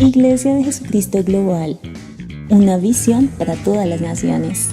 Iglesia de Jesucristo Global, una visión para todas las naciones.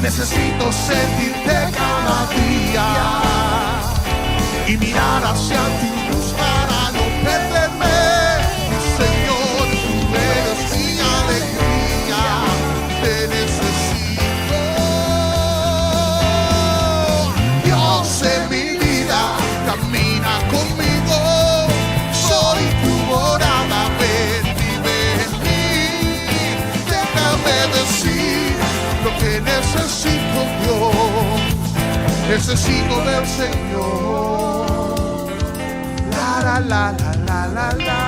Necesito sentirte cada día y mirar hacia tu luz para no perderme. Mi Señor, tú eres mi alegría, te necesito. Dios en mi vida, camina conmigo, soy tu morada, ven, vive en mí. Déjame decir lo que necesito, Dios, necesito del Señor. La la la la la la la,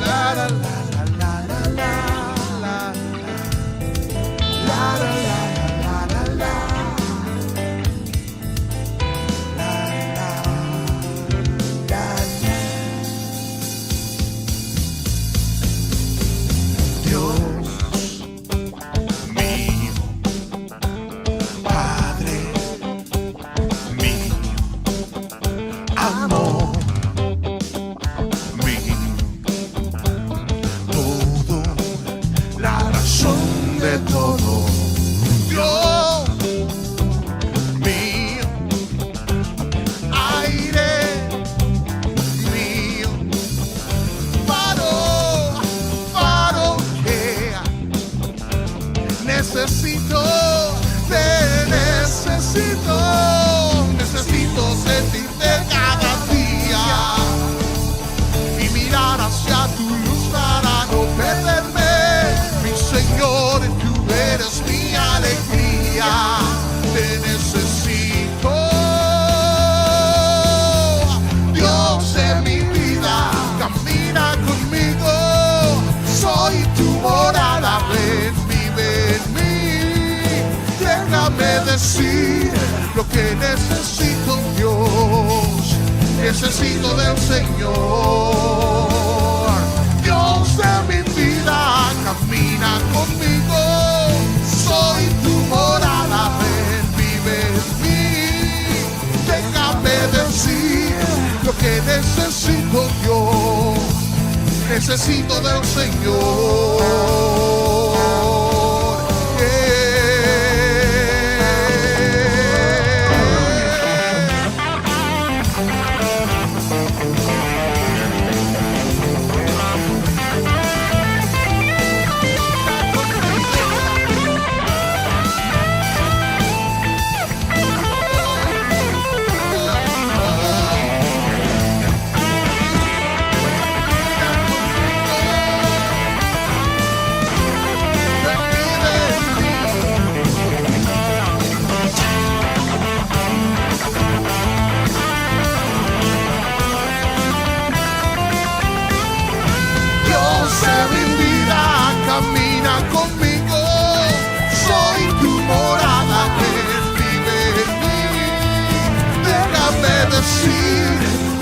la la la la la la la, la la la la la la. Necesito sentirte cada día y mirar hacia tu luz para no perderme. Mi Señor, tú eres mi alegría, te necesito. Dios en mi vida, camina conmigo, soy tu morada, ven, vive en mí. Déjame decir lo que necesito, Dios, necesito del Señor. Dios de mi vida, camina conmigo, soy tu morada, ven, vive en mí. Déjame decir lo que necesito, Dios, necesito del Señor.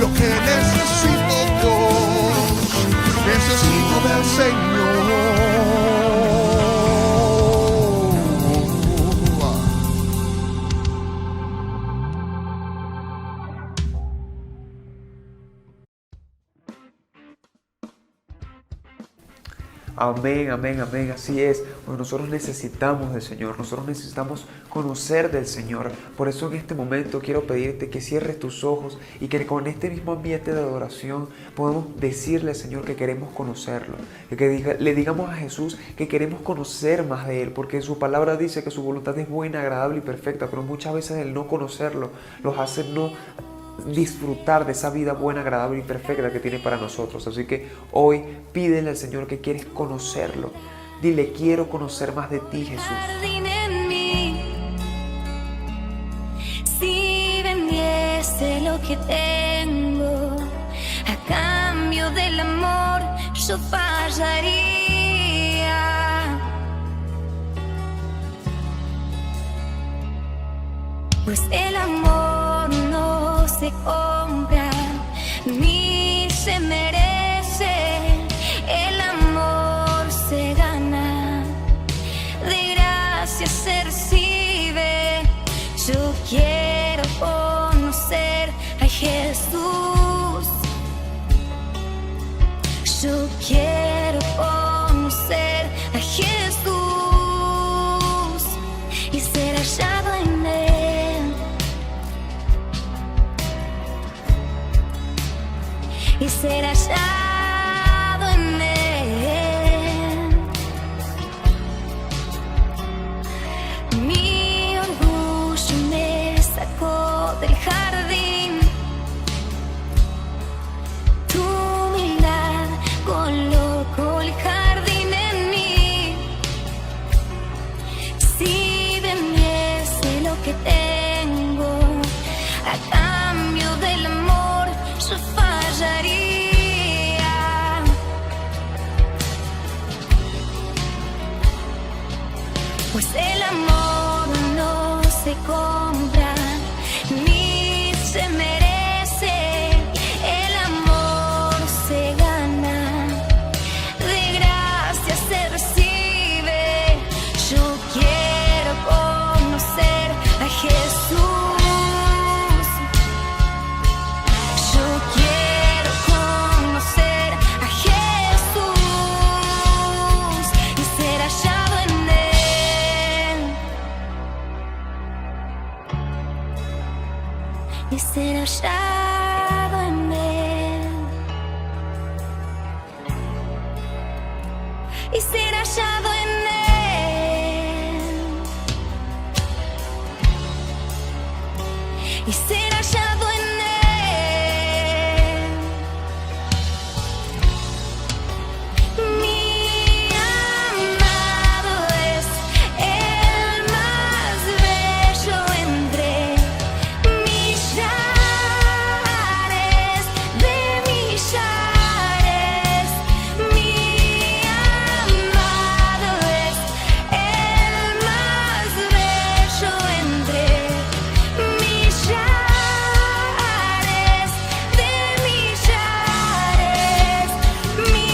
lo que necesito, Dios. Necesito del Señor. Amén, amén, amén, así es. Bueno, nosotros necesitamos del Señor, nosotros necesitamos conocer del Señor. Por eso en este momento quiero pedirte que cierres tus ojos y que con este mismo ambiente de adoración podamos decirle al Señor que queremos conocerlo. Le digamos a Jesús que queremos conocer más de Él, porque su palabra dice que su voluntad es buena, agradable y perfecta, pero muchas veces el no conocerlo los hace no disfrutar de esa vida buena, agradable y perfecta que tiene para nosotros. Así que hoy pídele al Señor que quieres conocerlo. Dile, quiero conocer más de ti, Jesús. En mí, si vendiese lo que tengo a cambio del amor, yo fallaría. Pues el amor no se compra ni se merece, el amor se gana, de gracia se recibe. Yo quiero conocer a Jesús, yo quiero conocer a Jesús y ser hallado en Él. Y ser hallado en Él. Mi orgullo me sacó del jardín, tu humildad colocó el jardín en mí. Si vendiese lo que tengo a cambio del amor, yo fallaría. Pues el amor no se compra ni se merece, el amor se gana, de gracia se recibe. Yo quiero conocer a Jesús. Y ser hallado en Él, y ser hallado en Él, y ser hallado en Él. Mi amado es el más bello entre millares de millares. Mi amado es el más bello entre millares de millares. Mi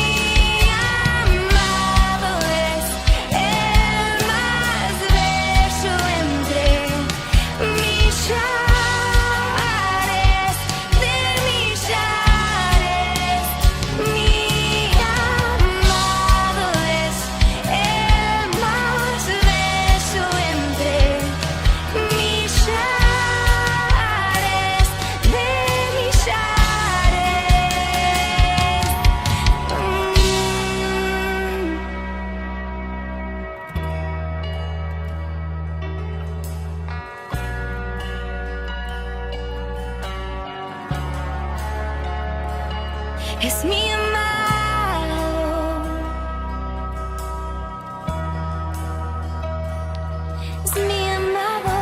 amado es el más bello entre millares de millares. Mi amado es el más bello entre millares de millares. Es mi amado, es mi amado.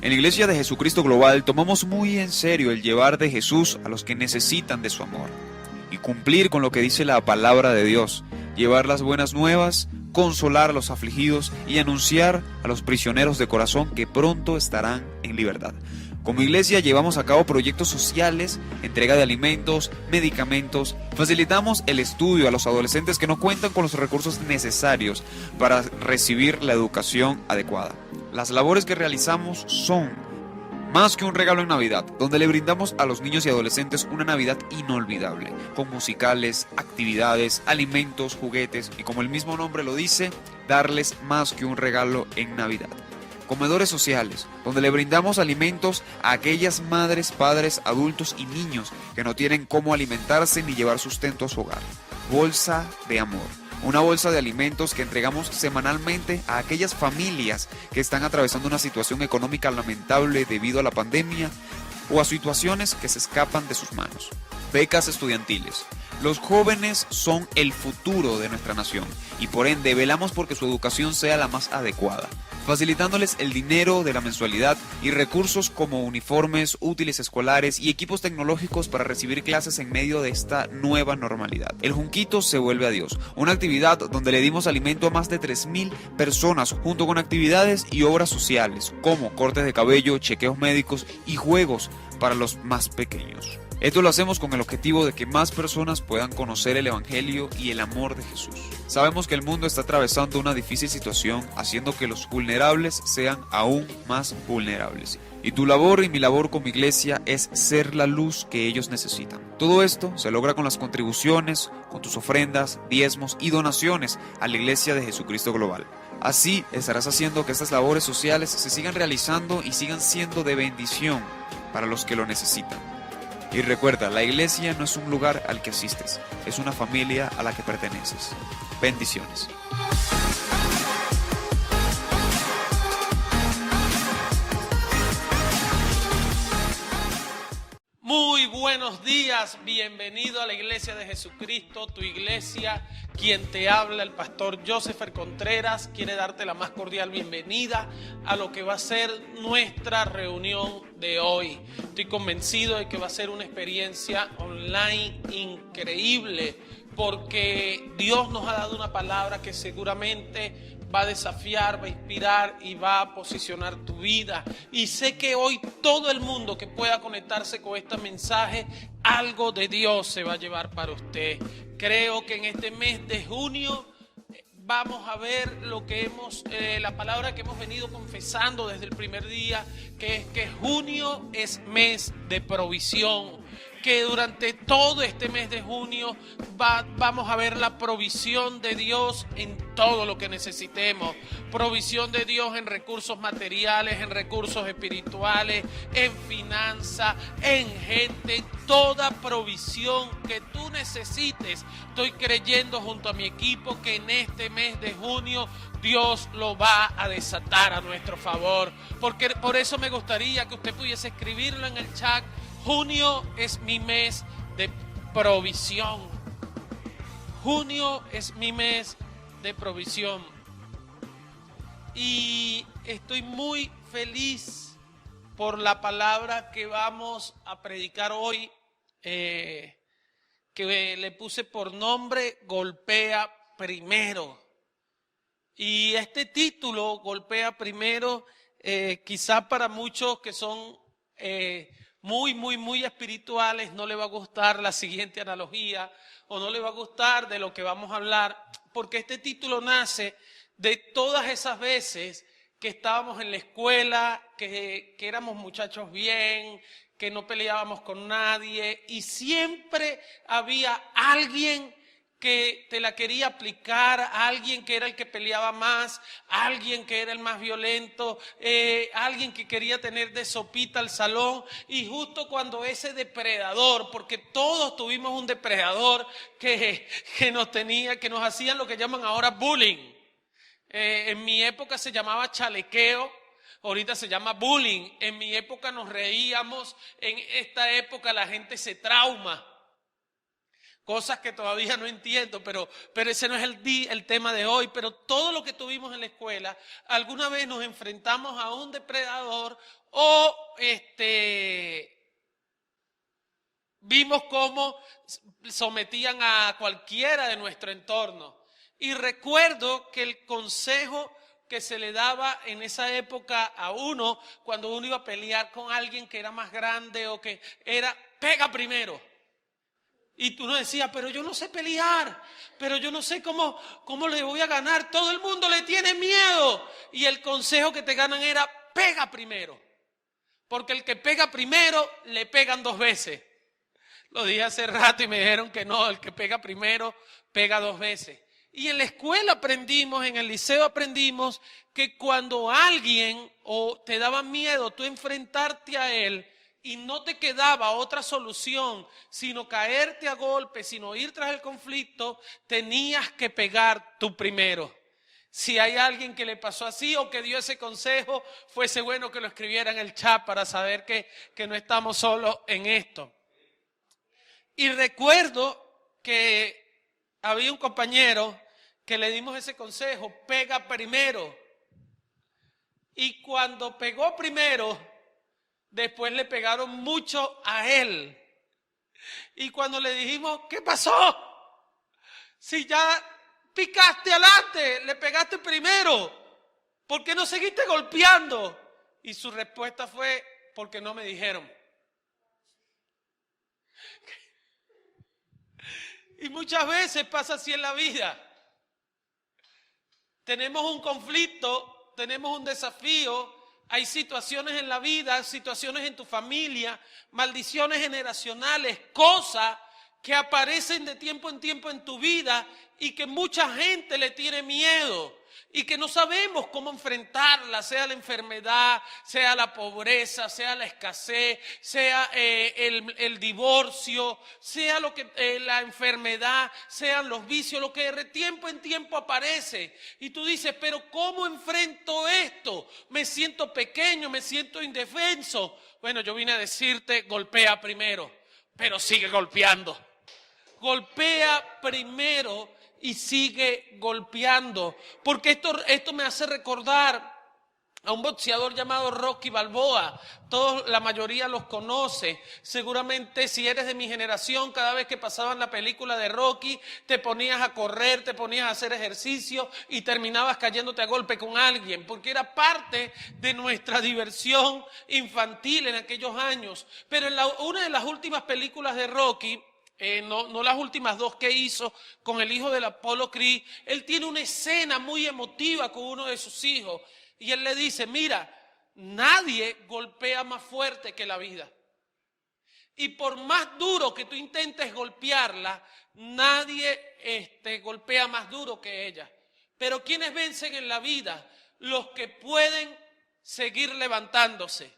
En la Iglesia de Jesucristo Global tomamos muy en serio el llevar de Jesús a los que necesitan de su amor y cumplir con lo que dice la palabra de Dios, llevar las buenas nuevas, consolar a los afligidos y anunciar a los prisioneros de corazón que pronto estarán en libertad. Como iglesia llevamos a cabo proyectos sociales, entrega de alimentos, medicamentos, facilitamos el estudio a los adolescentes que no cuentan con los recursos necesarios para recibir la educación adecuada. Las labores que realizamos son más que un regalo en Navidad, donde le brindamos a los niños y adolescentes una Navidad inolvidable, con musicales, actividades, alimentos, juguetes y, como el mismo nombre lo dice, darles más que un regalo en Navidad. Comedores sociales, donde le brindamos alimentos a aquellas madres, padres, adultos y niños que no tienen cómo alimentarse ni llevar sustento a su hogar. Bolsa de amor, una bolsa de alimentos que entregamos semanalmente a aquellas familias que están atravesando una situación económica lamentable debido a la pandemia o a situaciones que se escapan de sus manos. Becas estudiantiles. Los jóvenes son el futuro de nuestra nación y por ende velamos porque su educación sea la más adecuada, facilitándoles el dinero de la mensualidad y recursos como uniformes, útiles escolares y equipos tecnológicos para recibir clases en medio de esta nueva normalidad. El Junquito se vuelve a Dios, una actividad donde le dimos alimento a más de 3.000 personas junto con actividades y obras sociales como cortes de cabello, chequeos médicos y juegos para los más pequeños. Esto lo hacemos con el objetivo de que más personas puedan conocer el Evangelio y el amor de Jesús. Sabemos que el mundo está atravesando una difícil situación, haciendo que los vulnerables sean aún más vulnerables. Y tu labor y mi labor como iglesia es ser la luz que ellos necesitan. Todo esto se logra con las contribuciones, con tus ofrendas, diezmos y donaciones a la Iglesia de Jesucristo Global. Así estarás haciendo que estas labores sociales se sigan realizando y sigan siendo de bendición para los que lo necesitan. Y recuerda, la iglesia no es un lugar al que asistes, es una familia a la que perteneces. Bendiciones. Muy buenos días, bienvenido a la Iglesia de Jesucristo, tu iglesia. Quien te habla, el pastor Josepher Contreras, quiere darte la más cordial bienvenida a lo que va a ser nuestra reunión de hoy. Estoy convencido de que va a ser una experiencia online increíble, porque Dios nos ha dado una palabra que seguramente va a desafiar, va a inspirar y va a posicionar tu vida. Y sé que hoy todo el mundo que pueda conectarse con este mensaje, algo de Dios se va a llevar para usted. Creo que en este mes de junio vamos a ver lo que la palabra que hemos venido confesando desde el primer día, que es que junio es mes de provisión. Que durante todo este mes de junio vamos a ver la provisión de Dios en todo lo que necesitemos. Provisión de Dios en recursos materiales, en recursos espirituales, en finanzas, en gente. Toda provisión que tú necesites. Estoy creyendo junto a mi equipo que en este mes de junio Dios lo va a desatar a nuestro favor. Porque por eso me gustaría que usted pudiese escribirlo en el chat. Junio es mi mes de provisión. Junio es mi mes de provisión. Y estoy muy feliz por la palabra que vamos a predicar hoy, que le puse por nombre Golpea Primero. Y este título, Golpea Primero, quizá para muchos que son muy espirituales no le va a gustar la siguiente analogía o no le va a gustar de lo que vamos a hablar, porque este título nace de todas esas veces que estábamos en la escuela, que éramos muchachos bien, que no peleábamos con nadie y siempre había alguien que te la quería aplicar, alguien que era el que peleaba más, alguien que era el más violento, alguien que quería tener de sopita al salón. Y justo cuando ese depredador, porque todos tuvimos un depredador que nos hacían lo que llaman ahora bullying. En mi época se llamaba chalequeo, ahorita se llama bullying. En mi época nos reíamos, en esta época la gente se trauma. Cosas que todavía no entiendo, pero ese no es el tema de hoy. Pero todo lo que tuvimos en la escuela, alguna vez nos enfrentamos a un depredador o vimos cómo sometían a cualquiera de nuestro entorno. Y recuerdo que el consejo que se le daba en esa época a uno, cuando uno iba a pelear con alguien que era más grande o que era, pega primero. Y tú no decías, pero yo no sé pelear, pero yo no sé cómo le voy a ganar. Todo el mundo le tiene miedo. Y el consejo que te ganan era, pega primero. Porque el que pega primero, le pegan 2 veces. Lo dije hace rato y me dijeron que no, el que pega primero, pega 2 veces. Y en la escuela aprendimos, en el liceo aprendimos que cuando alguien o te daba miedo tú enfrentarte a él y no te quedaba otra solución sino caerte a golpes, sino ir tras el conflicto, tenías que pegar tú primero. Si hay alguien que le pasó así o que dio ese consejo, fuese bueno que lo escribiera en el chat para saber que no estamos solos en esto. Y recuerdo que había un compañero que le dimos ese consejo, pega primero. Y cuando pegó primero, después le pegaron mucho a él. Y cuando le dijimos, ¿qué pasó? Si ya picaste adelante, le pegaste primero, ¿por qué no seguiste golpeando? Y su respuesta fue, porque no me dijeron. Y muchas veces pasa así en la vida. Tenemos un conflicto, tenemos un desafío, hay situaciones en la vida, situaciones en tu familia, maldiciones generacionales, cosas que aparecen de tiempo en tiempo en tu vida y que mucha gente le tiene miedo y que no sabemos cómo enfrentarla, sea la enfermedad, sea la pobreza, sea la escasez, sea el divorcio, sea la enfermedad, sean los vicios, lo que de tiempo en tiempo aparece. Y tú dices, pero ¿cómo enfrento esto? Me siento pequeño, me siento indefenso. Bueno, yo vine a decirte, golpea primero, pero sigue golpeando. Golpea primero y sigue golpeando, porque esto me hace recordar a un boxeador llamado Rocky Balboa. La mayoría los conoce. Seguramente si eres de mi generación, cada vez que pasaban la película de Rocky, te ponías a correr, te ponías a hacer ejercicio y terminabas cayéndote a golpe con alguien, porque era parte de nuestra diversión infantil en aquellos años. Pero en una de las últimas películas de Rocky, no las últimas 2 que hizo con el hijo del Apollo Creed, él tiene una escena muy emotiva con uno de sus hijos y él le dice, mira, nadie golpea más fuerte que la vida y por más duro que tú intentes golpearla, nadie golpea más duro que ella. Pero ¿quiénes vencen en la vida? Los que pueden seguir levantándose,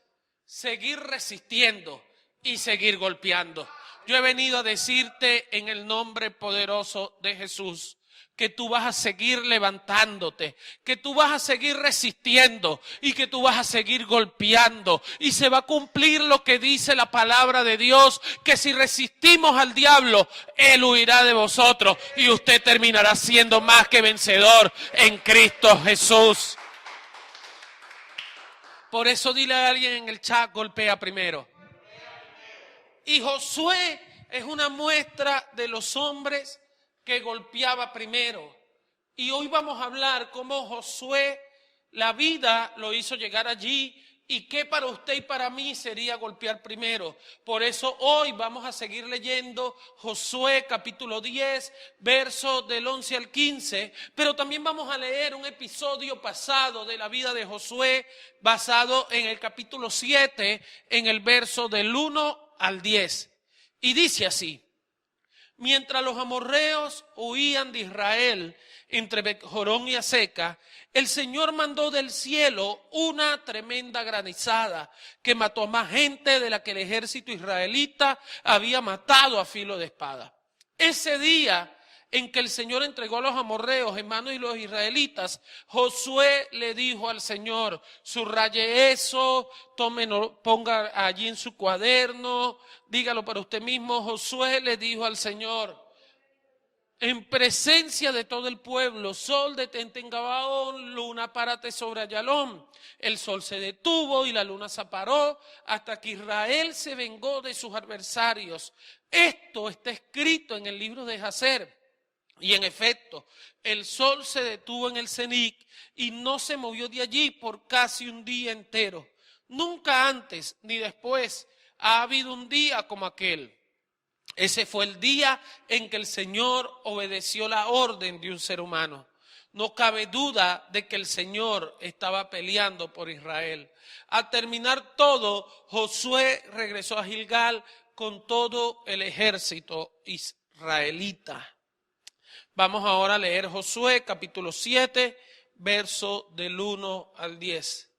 seguir resistiendo y seguir golpeando. Yo he venido a decirte en el nombre poderoso de Jesús que tú vas a seguir levantándote, que tú vas a seguir resistiendo y que tú vas a seguir golpeando. Y se va a cumplir lo que dice la palabra de Dios, que si resistimos al diablo, él huirá de vosotros y usted terminará siendo más que vencedor en Cristo Jesús. Por eso dile a alguien en el chat, golpea primero. Y Josué es una muestra de los hombres que golpeaba primero. Y hoy vamos a hablar cómo Josué, la vida lo hizo llegar allí y qué para usted y para mí sería golpear primero. Por eso hoy vamos a seguir leyendo Josué capítulo 10, versos del 11 al 15. Pero también vamos a leer un episodio pasado de la vida de Josué basado en el capítulo 7, en el verso del 1 al 10. Y dice así: mientras los amorreos huían de Israel entre Bet-Jorón y Aseca, el Señor mandó del cielo una tremenda granizada que mató a más gente de la que el ejército israelita había matado a filo de espada. Ese día en que el Señor entregó a los amorreos en manos de los israelitas, Josué le dijo al Señor, subraye eso, ponga allí en su cuaderno, dígalo para usted mismo. Josué le dijo al Señor, en presencia de todo el pueblo: sol, detente en Gabaón, luna, párate sobre Ayalón. El sol se detuvo y la luna se paró hasta que Israel se vengó de sus adversarios. Esto está escrito en el libro de Jacer. Y en efecto, el sol se detuvo en el cenit y no se movió de allí por casi un día entero. Nunca antes ni después ha habido un día como aquel. Ese fue el día en que el Señor obedeció la orden de un ser humano. No cabe duda de que el Señor estaba peleando por Israel. Al terminar todo, Josué regresó a Gilgal con todo el ejército israelita. Vamos ahora a leer Josué capítulo 7, verso del 1 al 10.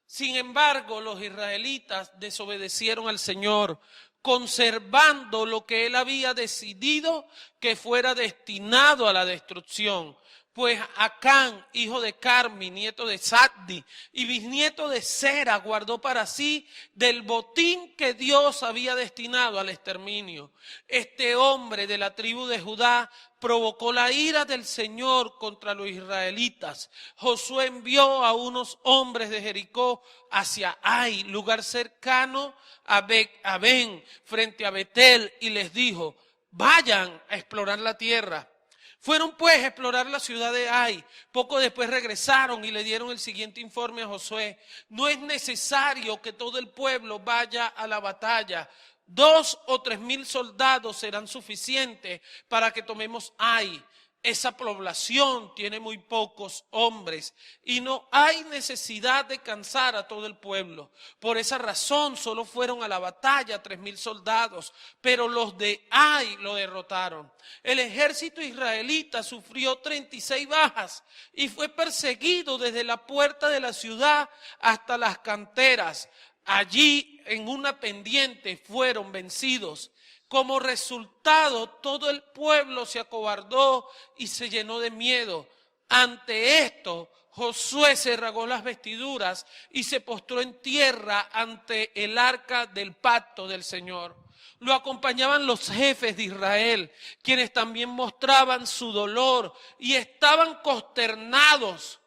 Sin embargo, los israelitas desobedecieron al Señor, conservando lo que él había decidido que fuera destinado a la destrucción. Pues Acán, hijo de Carmi, nieto de Zaddi y bisnieto de Sera, guardó para sí del botín que Dios había destinado al exterminio. Este hombre de la tribu de Judá provocó la ira del Señor contra los israelitas. Josué envió a unos hombres de Jericó hacia Ai, lugar cercano a Ben, frente a Betel, y les dijo: vayan a explorar la tierra. Fueron pues a explorar la ciudad de Ai. Poco después regresaron y le dieron el siguiente informe a Josué: no es necesario que todo el pueblo vaya a la batalla. 2 o 3 mil soldados serán suficientes para que tomemos Ai. Esa población tiene muy pocos hombres y no hay necesidad de cansar a todo el pueblo. Por esa razón solo fueron a la batalla 3 mil soldados, pero los de Ai lo derrotaron. El ejército israelita sufrió 36 bajas y fue perseguido desde la puerta de la ciudad hasta las canteras. Allí en una pendiente fueron vencidos. Como resultado, todo el pueblo se acobardó y se llenó de miedo. Ante esto, Josué se rasgó las vestiduras y se postró en tierra ante el arca del pacto del Señor. Lo acompañaban los jefes de Israel, quienes también mostraban su dolor y estaban consternados.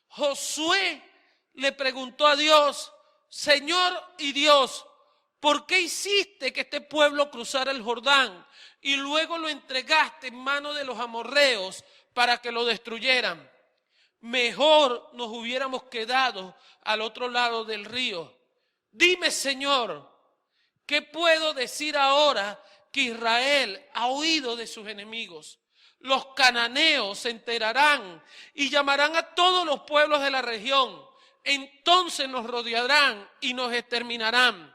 Josué le preguntó a Dios: Señor y Dios, ¿por qué hiciste que este pueblo cruzara el Jordán y luego lo entregaste en manos de los amorreos para que lo destruyeran? Mejor nos hubiéramos quedado al otro lado del río. Dime, Señor, ¿qué puedo decir ahora que Israel ha huido de sus enemigos? Los cananeos se enterarán y llamarán a todos los pueblos de la región. Entonces nos rodearán y nos exterminarán.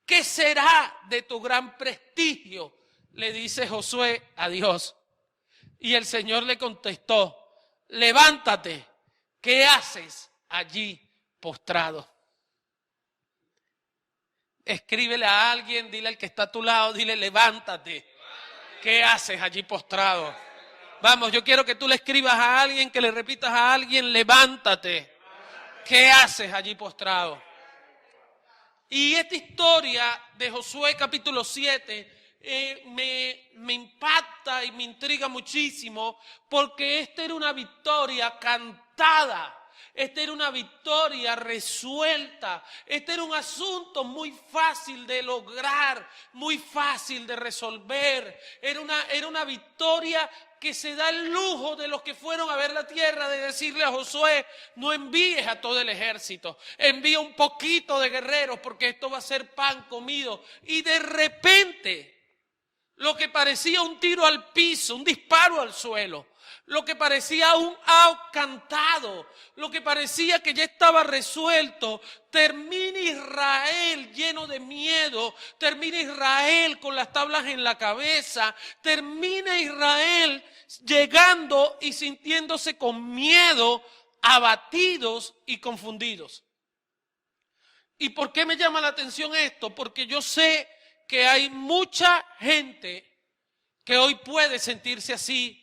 ¿Qué será de tu gran prestigio?, le dice Josué a Dios. Y el Señor le contestó: levántate, ¿qué haces allí postrado? Escríbele a alguien, dile al que está a tu lado, dile: levántate, ¿qué haces allí postrado? Vamos, yo quiero que tú le escribas a alguien, que le repitas a alguien: levántate, ¿qué haces allí postrado? Y esta historia de Josué capítulo 7 me impacta y me intriga muchísimo, porque esta era una victoria cantada. Esta era una victoria resuelta. Este era un asunto muy fácil de lograr, muy fácil de resolver. Era una victoria que se da el lujo de los que fueron a ver la tierra de decirle a Josué: no envíes a todo el ejército, envía un poquito de guerreros porque esto va a ser pan comido. Y de repente, lo que parecía un tiro al piso, un disparo al suelo, lo que parecía un out cantado, lo que parecía que ya estaba resuelto, termina Israel lleno de miedo, termina Israel con las tablas en la cabeza, termina Israel llegando y sintiéndose con miedo, abatidos y confundidos. ¿Y por qué me llama la atención esto? Porque yo sé que hay mucha gente que hoy puede sentirse así,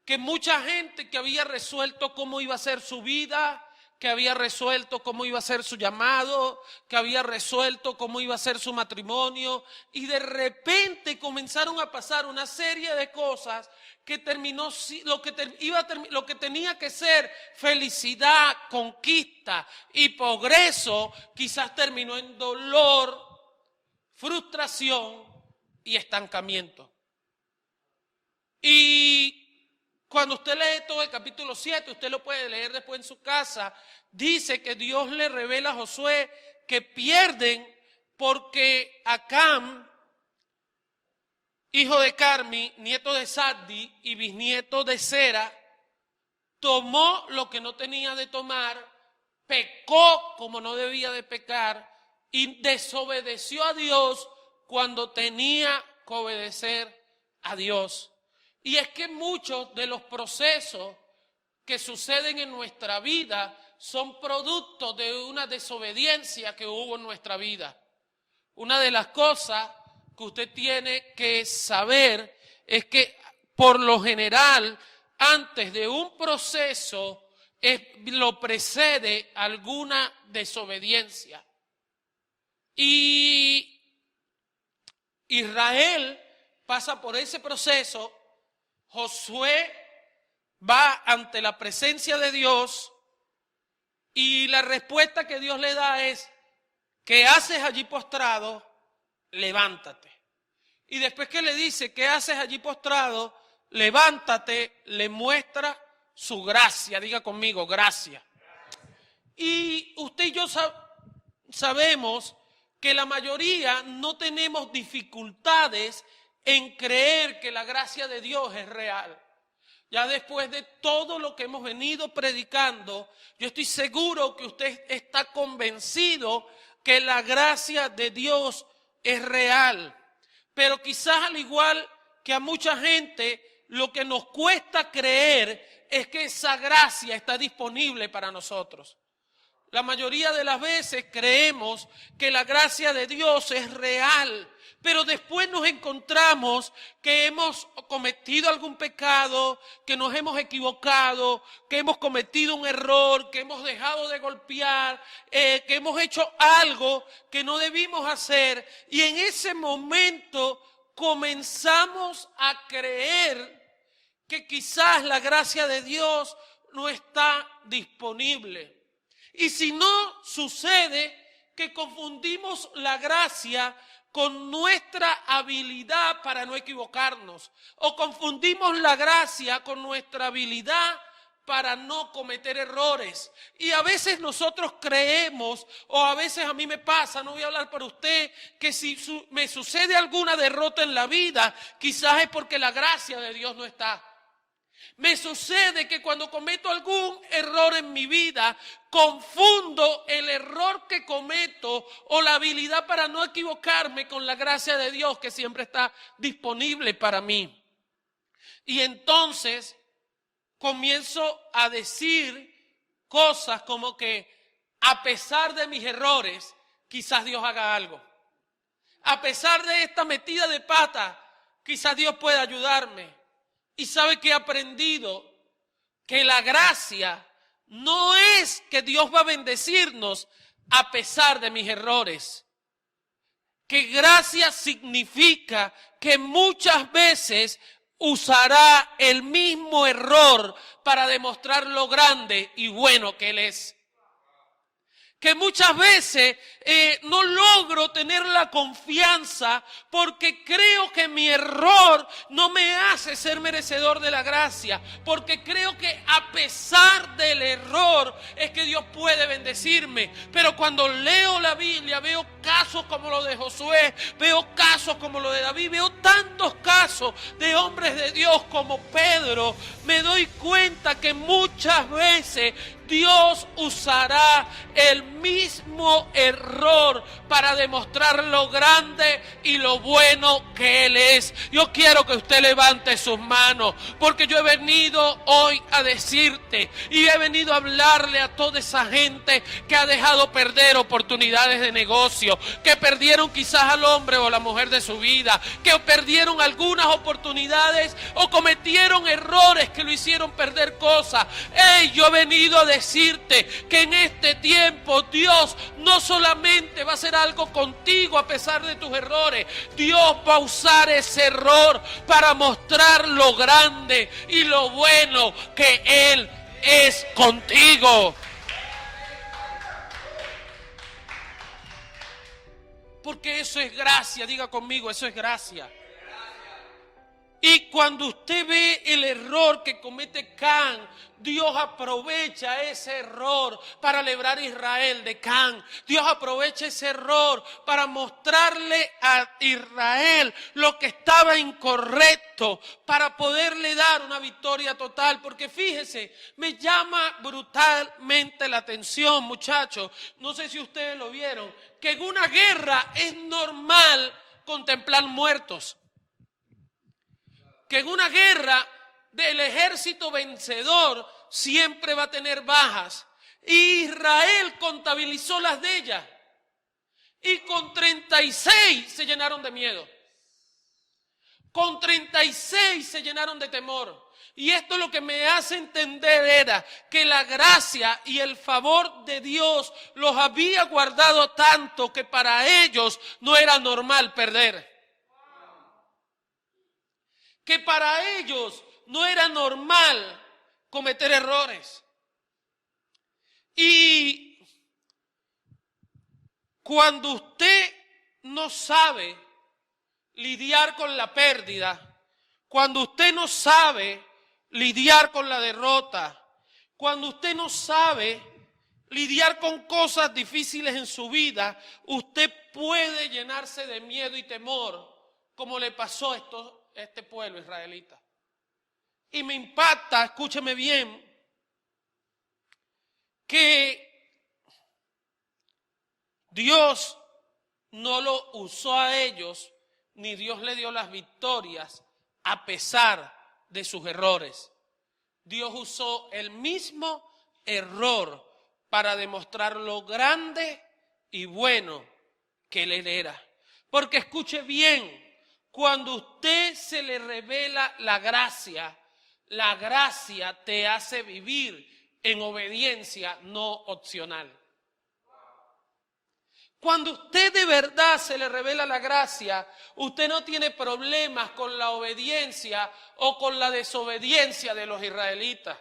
que mucha gente que había resuelto cómo iba a ser su vida, que había resuelto cómo iba a ser su llamado, que había resuelto cómo iba a ser su matrimonio, y de repente comenzaron a pasar una serie de cosas que terminó lo que tenía que ser felicidad, conquista y progreso, quizás terminó en dolor, frustración y estancamiento. Y cuando usted lee todo el capítulo 7, usted lo puede leer después en su casa, dice que Dios le revela a Josué que pierden porque Acán, hijo de Carmi, nieto de Saddi y bisnieto de Sera, tomó lo que no tenía de tomar, pecó como no debía de pecar y desobedeció a Dios cuando tenía que obedecer a Dios. Y es que muchos de los procesos que suceden en nuestra vida son producto de una desobediencia que hubo en nuestra vida. Una de las cosas que usted tiene que saber es que por lo general, antes de un proceso, lo precede alguna desobediencia. Y Israel pasa por ese proceso. Josué va ante la presencia de Dios y la respuesta que Dios le da es: ¿qué haces allí postrado? Levántate. Y después que le dice: ¿qué haces allí postrado? Levántate, le muestra su gracia. Diga conmigo, gracia. Y usted y yo sabemos que la mayoría no tenemos dificultades en creer que la gracia de Dios es real. Ya después de todo lo que hemos venido predicando, yo estoy seguro que usted está convencido que la gracia de Dios es real. Pero quizás al igual que a mucha gente, lo que nos cuesta creer es que esa gracia está disponible para nosotros. La mayoría de las veces creemos que la gracia de Dios es real, pero después nos encontramos que hemos cometido algún pecado, que nos hemos equivocado, que hemos cometido un error, que hemos dejado de golpear, que hemos hecho algo que no debimos hacer. Y en ese momento comenzamos a creer que quizás la gracia de Dios no está disponible. Y si no, sucede que confundimos la gracia con nuestra habilidad para no equivocarnos, o confundimos la gracia con nuestra habilidad para no cometer errores. Y a veces nosotros creemos, o a veces a mí me pasa, no voy a hablar por usted, que si me sucede alguna derrota en la vida, quizás es porque la gracia de Dios no está. Me sucede que cuando cometo algún error en mi vida, confundo el error que cometo o la habilidad para no equivocarme con la gracia de Dios que siempre está disponible para mí. Y entonces comienzo a decir cosas como que a pesar de mis errores, quizás Dios haga algo. A pesar de esta metida de pata, quizás Dios pueda ayudarme. Y sabe que he aprendido que la gracia no es que Dios va a bendecirnos a pesar de mis errores. Que gracia significa que muchas veces usará el mismo error para demostrar lo grande y bueno que Él es. Que muchas veces no logro tener la confianza porque creo que mi error no me hace ser merecedor de la gracia. Porque creo que a pesar del error es que Dios puede bendecirme. Pero cuando leo la Biblia veo casos como lo de Josué, veo casos como lo de David, veo tantos casos de hombres de Dios como Pedro. Me doy cuenta que muchas veces Dios usará el mismo error para demostrar lo grande y lo bueno que Él es. Yo quiero que usted levante sus manos, porque yo he venido hoy a decirte y he venido a hablarle a toda esa gente que ha dejado perder oportunidades de negocio, que perdieron quizás al hombre o a la mujer de su vida, que perdieron algunas oportunidades o cometieron errores que lo hicieron perder cosas. Yo he venido a decirte que en este tiempo Dios no solamente va a hacer algo contigo a pesar de tus errores. Dios va a usar ese error para mostrar lo grande y lo bueno que Él es contigo. Porque eso es gracia, diga conmigo, eso es gracia. Y cuando usted ve el error que comete Can, Dios aprovecha ese error para librar a Israel de Can. Dios aprovecha ese error para mostrarle a Israel lo que estaba incorrecto, para poderle dar una victoria total. Porque fíjese, me llama brutalmente la atención, muchachos, no sé si ustedes lo vieron, que en una guerra es normal contemplar muertos. Que en una guerra del ejército vencedor siempre va a tener bajas. Y Israel contabilizó las de ellas. Y con 36 se llenaron de miedo. Con 36 se llenaron de temor. Y esto lo que me hace entender era que la gracia y el favor de Dios los había guardado tanto que para ellos no era normal perder. Que para ellos no era normal cometer errores. Y cuando usted no sabe lidiar con la pérdida, cuando usted no sabe lidiar con la derrota, cuando usted no sabe lidiar con cosas difíciles en su vida, usted puede llenarse de miedo y temor, como le pasó a este pueblo israelita. Y me impacta, escúcheme bien, que Dios no lo usó a ellos, ni Dios le dio las victorias a pesar de sus errores. Dios usó el mismo error para demostrar lo grande y bueno que Él era. Porque escuche bien, cuando usted se le revela la gracia te hace vivir en obediencia no opcional. Cuando usted de verdad se le revela la gracia, usted no tiene problemas con la obediencia o con la desobediencia de los israelitas.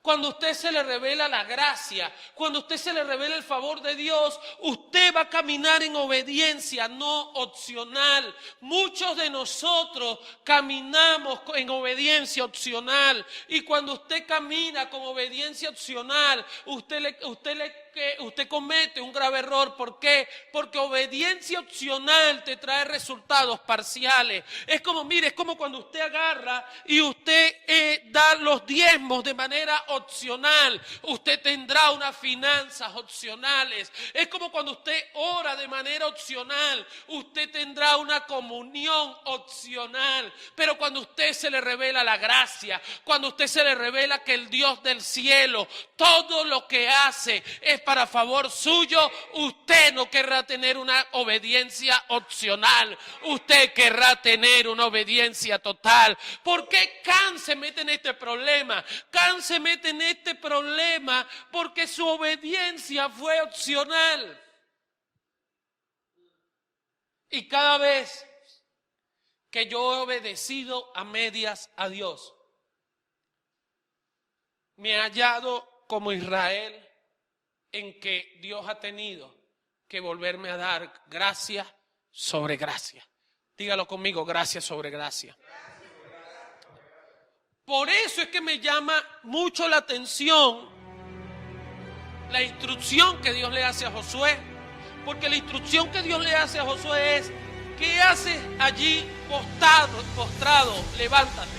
Cuando usted se le revela la gracia, cuando usted se le revela el favor de Dios, usted va a caminar en obediencia no opcional. Muchos de nosotros caminamos en obediencia opcional. Y cuando usted camina con obediencia opcional, usted comete un grave error. ¿Por qué? Porque obediencia opcional te trae resultados parciales. Es como, mire, es como cuando usted agarra y usted da los diezmos de manera opcional. Usted tendrá unas finanzas opcionales. Es como cuando usted ora de manera opcional. Usted tendrá una comunión opcional. Pero cuando usted se le revela la gracia, cuando usted se le revela que el Dios del cielo, todo lo que hace es para favor suyo, usted no querrá tener una obediencia opcional, usted querrá tener una obediencia total. ¿Por qué Can se mete en este problema? Can se mete en este problema porque su obediencia fue opcional. Y cada vez que yo he obedecido a medias a Dios, me he hallado como Israel, en que Dios ha tenido que volverme a dar gracia sobre gracia. Dígalo conmigo, gracia sobre gracia. Por eso es que me llama mucho la atención la instrucción que Dios le hace a Josué. Porque la instrucción que Dios le hace a Josué es: ¿qué haces allí postrado? Levántate.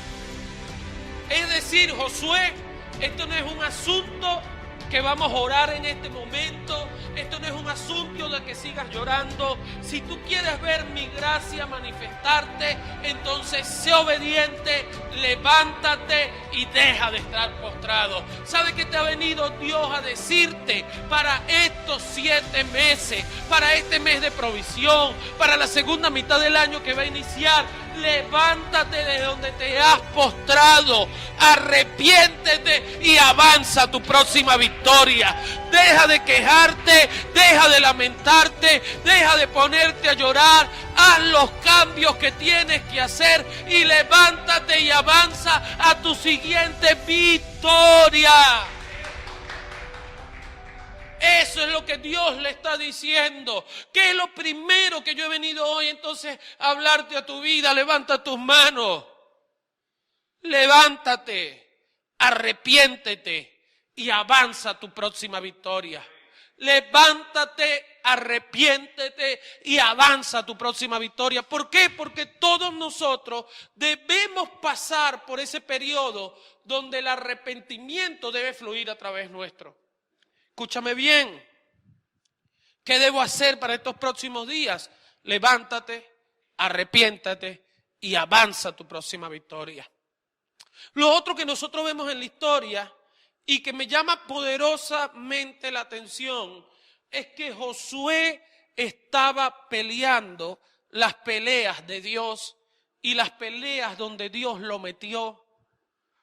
Es decir, Josué, esto no es un asunto que vamos a orar en este momento. Esto no es un asunto de que sigas llorando. Si tú quieres ver mi gracia manifestarte, entonces sé obediente, levántate y deja de estar postrado. ¿Sabe qué te ha venido Dios a decirte para estos 7 meses? Para este mes de provisión, para la segunda mitad del año que va a iniciar. Levántate de donde te has postrado, arrepiéntete y avanza a tu próxima victoria. Deja de quejarte, deja de lamentarte, deja de ponerte a llorar. Haz los cambios que tienes que hacer y levántate y avanza a tu siguiente victoria. Eso es lo que Dios le está diciendo. ¿Qué es lo primero que yo he venido hoy entonces a hablarte a tu vida? Levanta tus manos. Levántate, arrepiéntete y avanza a tu próxima victoria. Levántate, arrepiéntete y avanza a tu próxima victoria. ¿Por qué? Porque todos nosotros debemos pasar por ese periodo donde el arrepentimiento debe fluir a través nuestro. Escúchame bien. ¿Qué debo hacer para estos próximos días? Levántate, arrepiéntate y avanza a tu próxima victoria. Lo otro que nosotros vemos en la historia y que me llama poderosamente la atención es que Josué estaba peleando las peleas de Dios y las peleas donde Dios lo metió.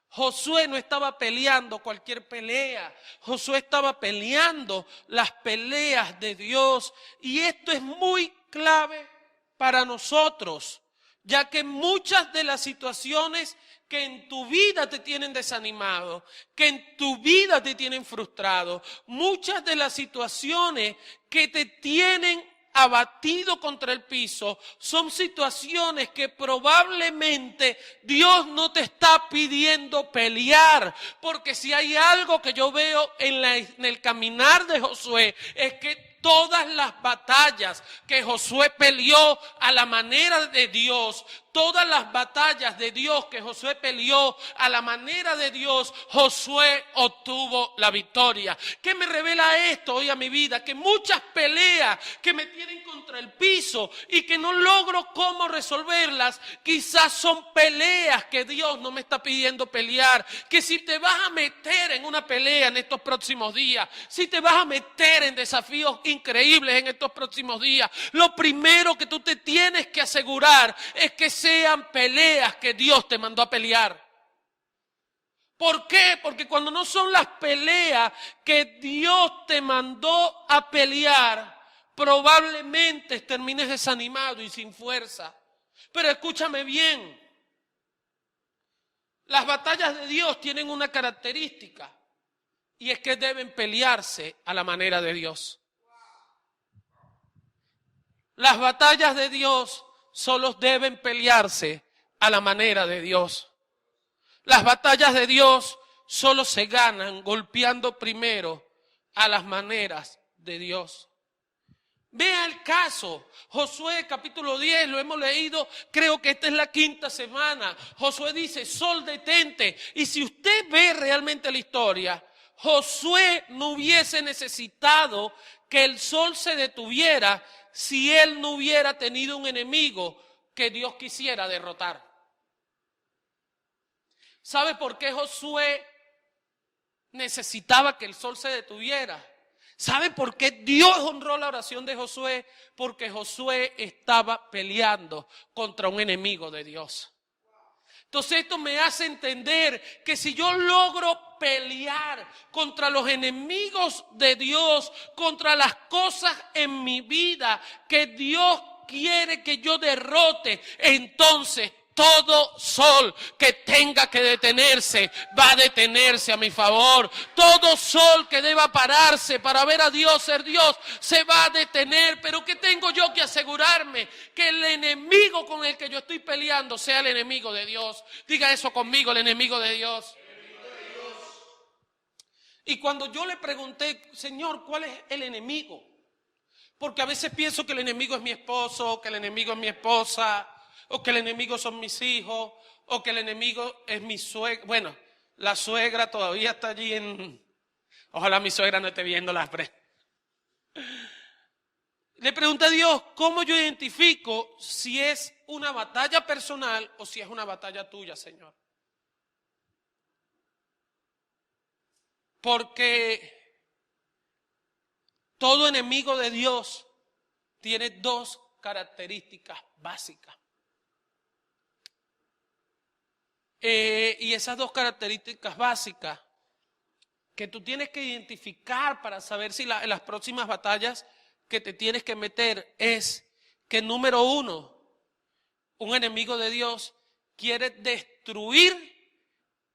Josué no estaba peleando cualquier pelea. Josué estaba peleando las peleas de Dios. Y esto es muy clave para nosotros, ya que muchas de las situaciones que en tu vida te tienen desanimado, que en tu vida te tienen frustrado, muchas de las situaciones que te tienen abatido contra el piso, son situaciones que probablemente Dios no te está pidiendo pelear, porque si hay algo que yo veo en el caminar de Josué, es que todas las batallas que Josué peleó a la manera de Dios, todas las batallas de Dios que Josué peleó a la manera de Dios, Josué obtuvo la victoria. ¿Qué me revela esto hoy a mi vida? Que muchas peleas que me tienen contra el piso y que no logro cómo resolverlas, quizás son peleas que Dios no me está pidiendo pelear. Que si te vas a meter en una pelea en estos próximos días, si te vas a meter en desafíos increíbles en estos próximos días, lo primero que tú te tienes que asegurar es que sean peleas que Dios te mandó a pelear. ¿Por qué? Porque cuando no son las peleas que Dios te mandó a pelear, probablemente termines desanimado y sin fuerza. Pero escúchame bien, las batallas de Dios tienen una característica y es que deben pelearse a la manera de Dios. Las batallas de Dios solo deben pelearse a la manera de Dios. Las batallas de Dios solo se ganan golpeando primero a las maneras de Dios. Vea el caso, Josué capítulo 10, lo hemos leído, creo que esta es la 5ª semana. Josué dice, sol detente. Y si usted ve realmente la historia, Josué no hubiese necesitado que el sol se detuviera si él no hubiera tenido un enemigo que Dios quisiera derrotar. ¿Sabe por qué Josué necesitaba que el sol se detuviera? ¿Sabe por qué Dios honró la oración de Josué? Porque Josué estaba peleando contra un enemigo de Dios. Entonces esto me hace entender que si yo logro pelear contra los enemigos de Dios, contra las cosas en mi vida que Dios quiere que yo derrote, entonces todo sol que tenga que detenerse va a detenerse a mi favor. Todo sol que deba pararse para ver a Dios ser Dios se va a detener. Pero ¿qué tengo yo que asegurarme? Que el enemigo con el que yo estoy peleando sea el enemigo de Dios. Diga eso conmigo, el enemigo de Dios. Y cuando yo le pregunté, Señor, ¿cuál es el enemigo? Porque a veces pienso que el enemigo es mi esposo, que el enemigo es mi esposa, o que el enemigo son mis hijos, o que el enemigo es mi suegra. Bueno, la suegra todavía está allí Ojalá mi suegra no esté viendo las Le pregunté a Dios, ¿cómo yo identifico si es una batalla personal o si es una batalla tuya, Señor? Porque todo enemigo de Dios tiene dos características básicas. Y esas dos características básicas que tú tienes que identificar para saber si en las próximas batallas que te tienes que meter es que, número uno, un enemigo de Dios quiere destruir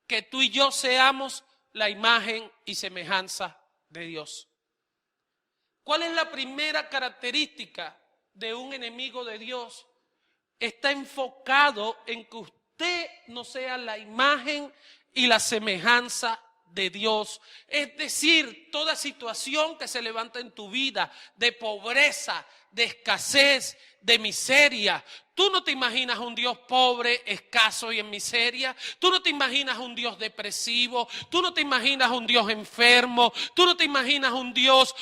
que tú y yo seamos la imagen y semejanza de Dios. ¿Cuál es la primera característica de un enemigo de Dios? Está enfocado en que usted no sea la imagen y la semejanza de Dios. Es decir, toda situación que se levanta en tu vida de pobreza, de escasez, de miseria. Tú no te imaginas un Dios pobre, escaso y en miseria. Tú no te imaginas un Dios depresivo. Tú no te imaginas un Dios enfermo. Tú no te imaginas un Dios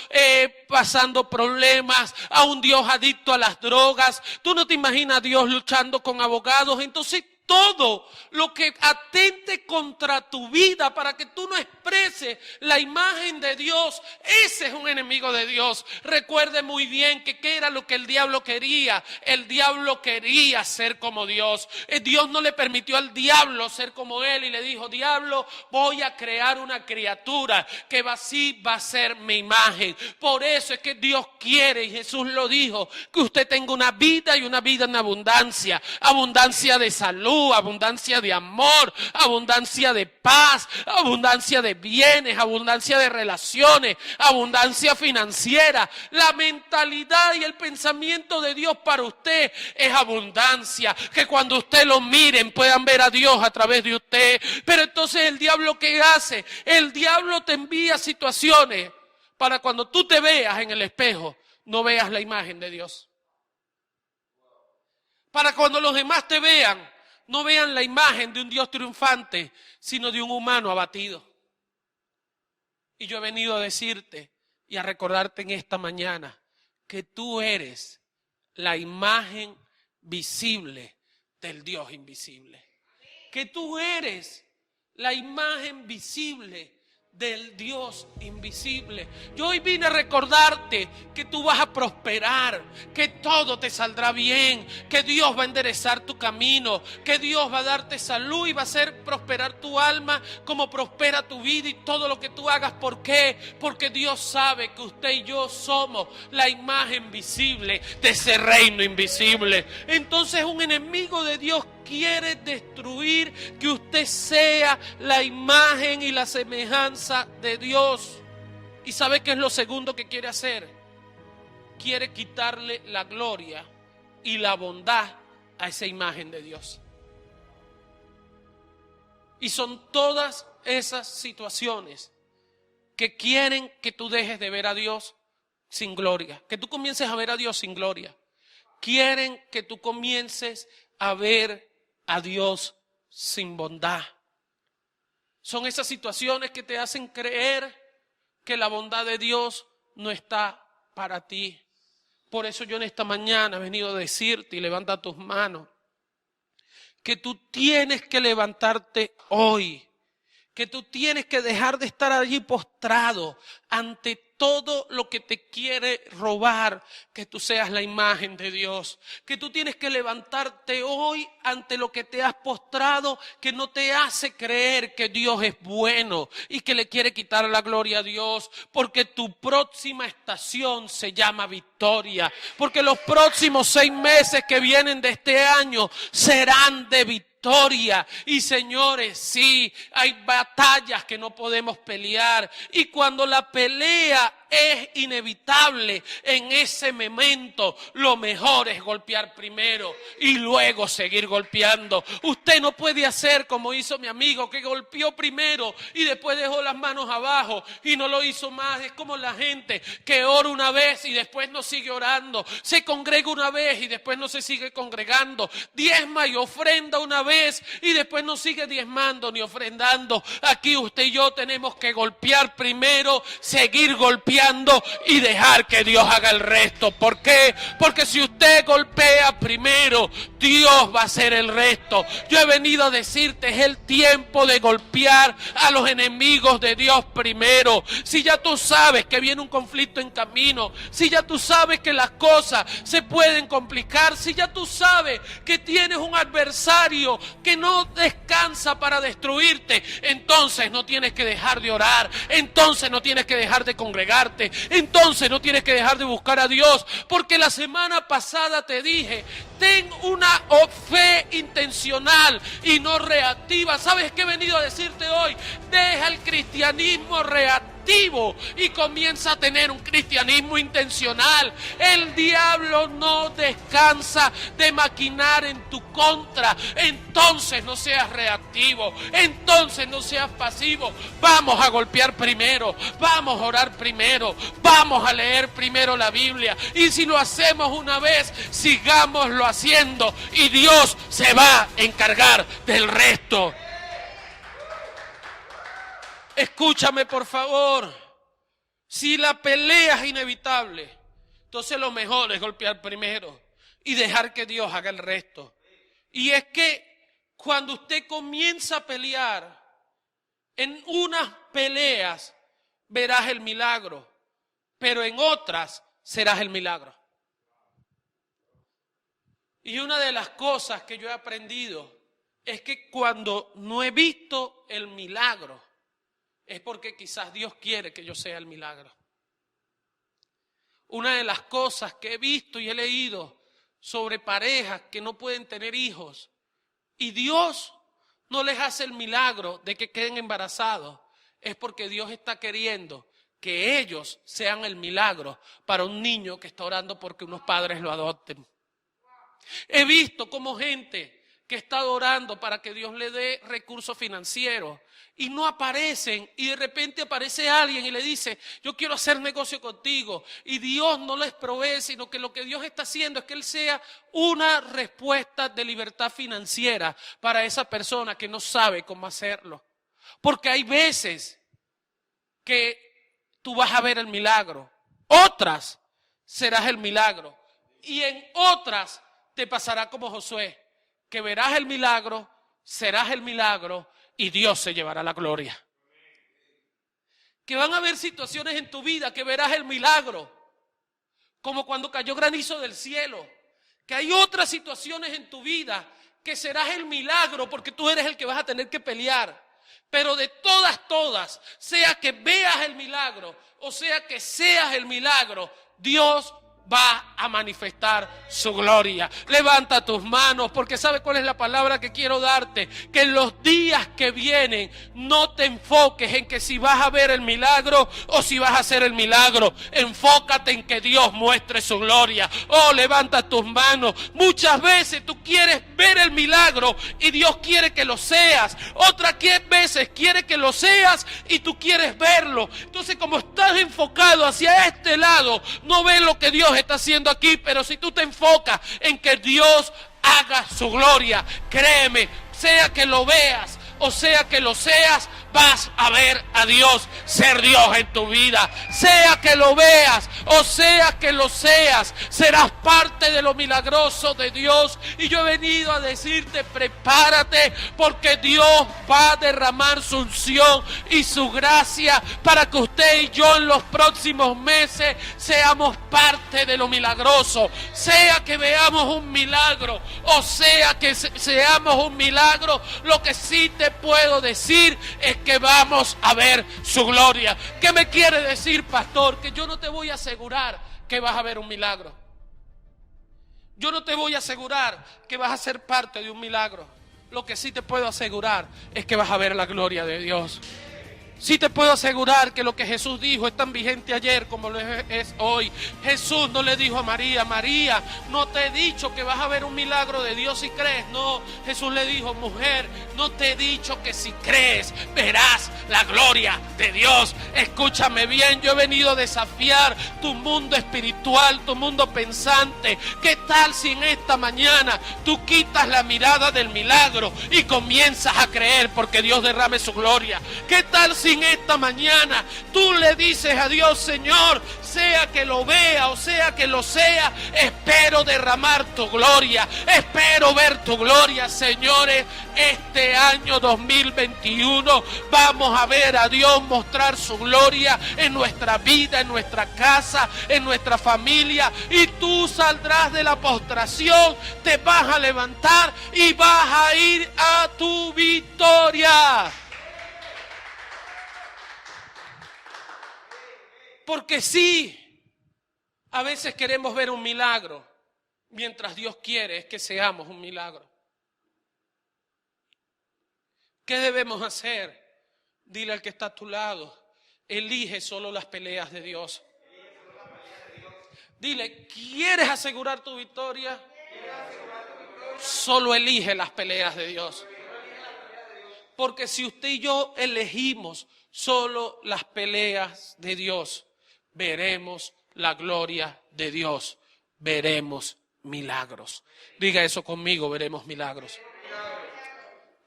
pasando problemas, a un Dios adicto a las drogas. Tú no te imaginas a Dios luchando con abogados. Entonces, todo lo que atente contra tu vida para que tú no expreses la imagen de Dios, ese es un enemigo de Dios. Recuerde muy bien que qué era lo que el diablo quería. El diablo quería ser como Dios. Dios no le permitió al diablo ser como él y le dijo: diablo, voy a crear una criatura que así va a ser mi imagen. Por eso es que Dios quiere, y Jesús lo dijo, que usted tenga una vida y una vida en abundancia. Abundancia de salud, abundancia de amor, abundancia de paz, abundancia de bienes, abundancia de relaciones, abundancia financiera. La mentalidad y el pensamiento de Dios para usted es abundancia, que cuando usted lo miren puedan ver a Dios a través de usted. Pero entonces el diablo, ¿qué hace? El diablo te envía situaciones para cuando tú te veas en el espejo no veas la imagen de Dios. Para cuando los demás te vean no vean la imagen de un Dios triunfante, sino de un humano abatido. Y yo he venido a decirte y a recordarte en esta mañana que tú eres la imagen visible del Dios invisible. Que tú eres la imagen visible del Dios invisible. Yo hoy vine a recordarte que tú vas a prosperar, que todo te saldrá bien, que Dios va a enderezar tu camino, que Dios va a darte salud y va a hacer prosperar tu alma como prospera tu vida y todo lo que tú hagas. ¿Por qué? Porque Dios sabe que usted y yo somos la imagen visible de ese reino invisible. Entonces un enemigo de Dios quiere destruir que usted sea la imagen y la semejanza de Dios. ¿Y sabe qué es lo segundo que quiere hacer? Quiere quitarle la gloria y la bondad a esa imagen de Dios. Y son todas esas situaciones que quieren que tú dejes de ver a Dios sin gloria, que tú comiences a ver a Dios sin gloria. Quieren que tú comiences a ver a Dios sin bondad. Son esas situaciones que te hacen creer que la bondad de Dios no está para ti. Por eso yo en esta mañana he venido a decirte, y levanta tus manos, que tú tienes que levantarte hoy, que tú tienes que dejar de estar allí postrado ante todo lo que te quiere robar, que tú seas la imagen de Dios. Que tú tienes que levantarte hoy ante lo que te has postrado, que no te hace creer que Dios es bueno y que le quiere quitar la gloria a Dios. Porque tu próxima estación se llama victoria. Porque los próximos 6 meses que vienen de este año serán de victoria. Y señores, sí, hay batallas que no podemos pelear, y cuando la pelea es inevitable, en ese momento lo mejor es golpear primero y luego seguir golpeando. Usted no puede hacer como hizo mi amigo, que golpeó primero y después dejó las manos abajo y no lo hizo más. Es como la gente que ora una vez y después no sigue orando, se congrega una vez y después no se sigue congregando, diezma y ofrenda una vez y después no sigue diezmando ni ofrendando. Aquí usted y yo tenemos que golpear primero, seguir golpeando golpeando y dejar que Dios haga el resto. ¿Por qué? Porque si usted golpea primero, Dios va a hacer el resto. Yo he venido a decirte, es el tiempo de golpear a los enemigos de Dios primero. Si ya tú sabes que viene un conflicto en camino, si ya tú sabes que las cosas se pueden complicar, si ya tú sabes que tienes un adversario que no descansa para destruirte, entonces no tienes que dejar de orar, entonces no tienes que dejar de congregarte, entonces no tienes que dejar de buscar a Dios, porque la semana pasada te dije, ten una fe intencional y no reactiva. ¿Sabes qué he venido a decirte hoy? Deja el cristianismo reactivo y comienza a tener un cristianismo intencional. El diablo no descansa de maquinar en tu contra. Entonces no seas reactivo, entonces no seas pasivo. Vamos a golpear primero, vamos a orar primero, vamos a leer primero la Biblia, y si lo hacemos una vez, sigámoslo haciendo y Dios se va a encargar del resto. Escúchame por favor, si la pelea es inevitable, entonces lo mejor es golpear primero y dejar que Dios haga el resto. Y es que cuando usted comienza a pelear, en unas peleas verás el milagro, pero en otras serás el milagro. Y una de las cosas que yo he aprendido es que cuando no he visto el milagro, es porque quizás Dios quiere que yo sea el milagro. Una de las cosas que he visto y he leído sobre parejas que no pueden tener hijos y Dios no les hace el milagro de que queden embarazados, es porque Dios está queriendo que ellos sean el milagro para un niño que está orando porque unos padres lo adopten. He visto como gente que está orando para que Dios le dé recursos financieros y no aparecen, y de repente aparece alguien y le dice, yo quiero hacer negocio contigo, y Dios no les provee, sino que lo que Dios está haciendo es que Él sea una respuesta de libertad financiera para esa persona que no sabe cómo hacerlo. Porque hay veces que tú vas a ver el milagro, otras serás el milagro, y en otras te pasará como Josué, que verás el milagro, serás el milagro y Dios se llevará la gloria. Que van a haber situaciones en tu vida que verás el milagro, como cuando cayó granizo del cielo. Que hay otras situaciones en tu vida que serás el milagro porque tú eres el que vas a tener que pelear. Pero de todas, sea que veas el milagro o sea que seas el milagro, Dios va a manifestar su gloria. Levanta tus manos, porque ¿sabe cuál es la palabra que quiero darte? Que en los días que vienen no te enfoques en que si vas a ver el milagro o si vas a hacer el milagro. Enfócate en que Dios muestre su gloria. Oh, levanta tus manos. Muchas veces tú quieres ver el milagro y Dios quiere que lo seas. Otras veces quiere que lo seas y tú quieres verlo. Entonces, como estás enfocado hacia este lado, no ves lo que Dios está haciendo aquí, pero si tú te enfocas en que Dios haga su gloria, créeme, sea que lo veas o sea que lo seas, vas a ver a Dios ser Dios en tu vida. Sea que lo veas o sea que lo seas, serás parte de lo milagroso de Dios. Y yo he venido a decirte, prepárate, porque Dios va a derramar su unción y su gracia para que usted y yo en los próximos meses seamos parte de lo milagroso. Sea que veamos un milagro o sea que seamos un milagro, lo que sí te puedo decir es que vamos a ver su gloria. ¿Qué me quiere decir, pastor? Que yo no te voy a asegurar que vas a ver un milagro. Yo no te voy a asegurar que vas a ser parte de un milagro. Lo que sí te puedo asegurar es que vas a ver la gloria de Dios. Sí te puedo asegurar que lo que Jesús dijo es tan vigente ayer como lo es hoy. Jesús no le dijo a María, María, no te he dicho que vas a ver un milagro de Dios si crees. No, Jesús le dijo, mujer, no te he dicho que si crees verás la gloria de Dios. Escúchame bien, yo he venido a desafiar tu mundo espiritual, tu mundo pensante. ¿Qué tal si en esta mañana tú quitas la mirada del milagro y comienzas a creer porque Dios derrame su gloria? ¿Qué tal si si en esta mañana tú le dices a Dios, Señor, sea que lo vea o sea que lo sea, espero derramar tu gloria, espero ver tu gloria, señores. Este año 2021 vamos a ver a Dios mostrar su gloria en nuestra vida, en nuestra casa, en nuestra familia, y tú saldrás de la postración, te vas a levantar y vas a ir a tu victoria. Porque sí, a veces queremos ver un milagro, mientras Dios quiere es que seamos un milagro. ¿Qué debemos hacer? Dile al que está a tu lado, elige solo las peleas de Dios. Dile, ¿quieres asegurar tu victoria? Solo elige las peleas de Dios. Porque si usted y yo elegimos solo las peleas de Dios, veremos la gloria de Dios, veremos milagros. Diga eso conmigo, veremos milagros.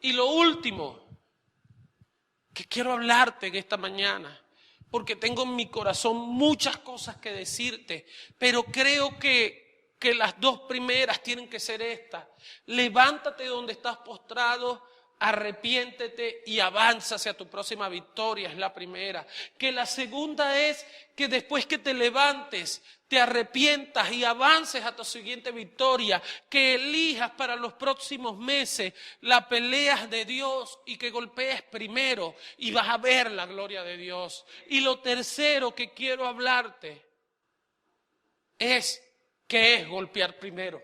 Y lo último que quiero hablarte en esta mañana, porque tengo en mi corazón muchas cosas que decirte, pero creo que las dos primeras tienen que ser estas. Levántate donde estás postrado, arrepiéntete y avanza hacia tu próxima victoria, es la primera. Que la segunda es que después que te levantes, te arrepientas y avances a tu siguiente victoria, que elijas para los próximos meses las peleas de Dios y que golpees primero y vas a ver la gloria de Dios. Y lo tercero que quiero hablarte es que es golpear primero.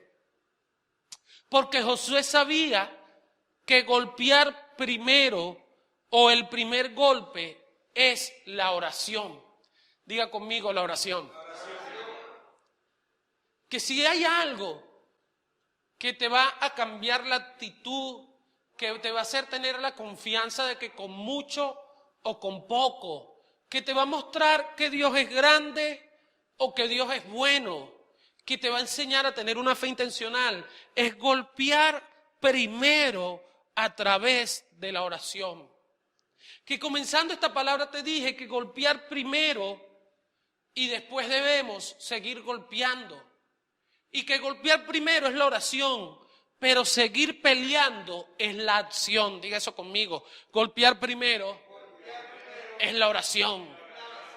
Porque Josué sabía que golpear primero o el primer golpe es la oración. Diga conmigo la oración. Que si hay algo que te va a cambiar la actitud, que te va a hacer tener la confianza de que con mucho o con poco, que te va a mostrar que Dios es grande o que Dios es bueno, que te va a enseñar a tener una fe intencional, es golpear primero a través de la oración. Que comenzando esta palabra te dije que golpear primero y después debemos seguir golpeando. Y que golpear primero es la oración, pero seguir peleando es la acción. Diga eso conmigo. Golpear primero es la oración.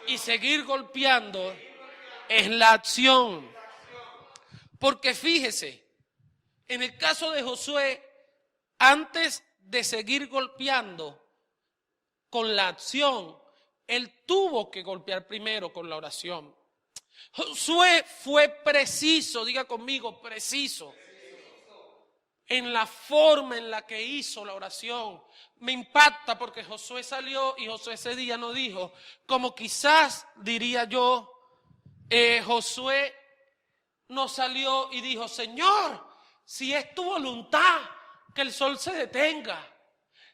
Y seguir golpeando es la acción. Porque fíjese, en el caso de Josué, antes de seguir golpeando con la acción, él tuvo que golpear primero con la oración. Josué fue preciso, diga conmigo, preciso, en la forma en la que hizo la oración. Me impacta porque Josué salió y Josué ese día no dijo, como quizás diría yo, Josué no salió y dijo, Señor, si es tu voluntad, que el sol se detenga.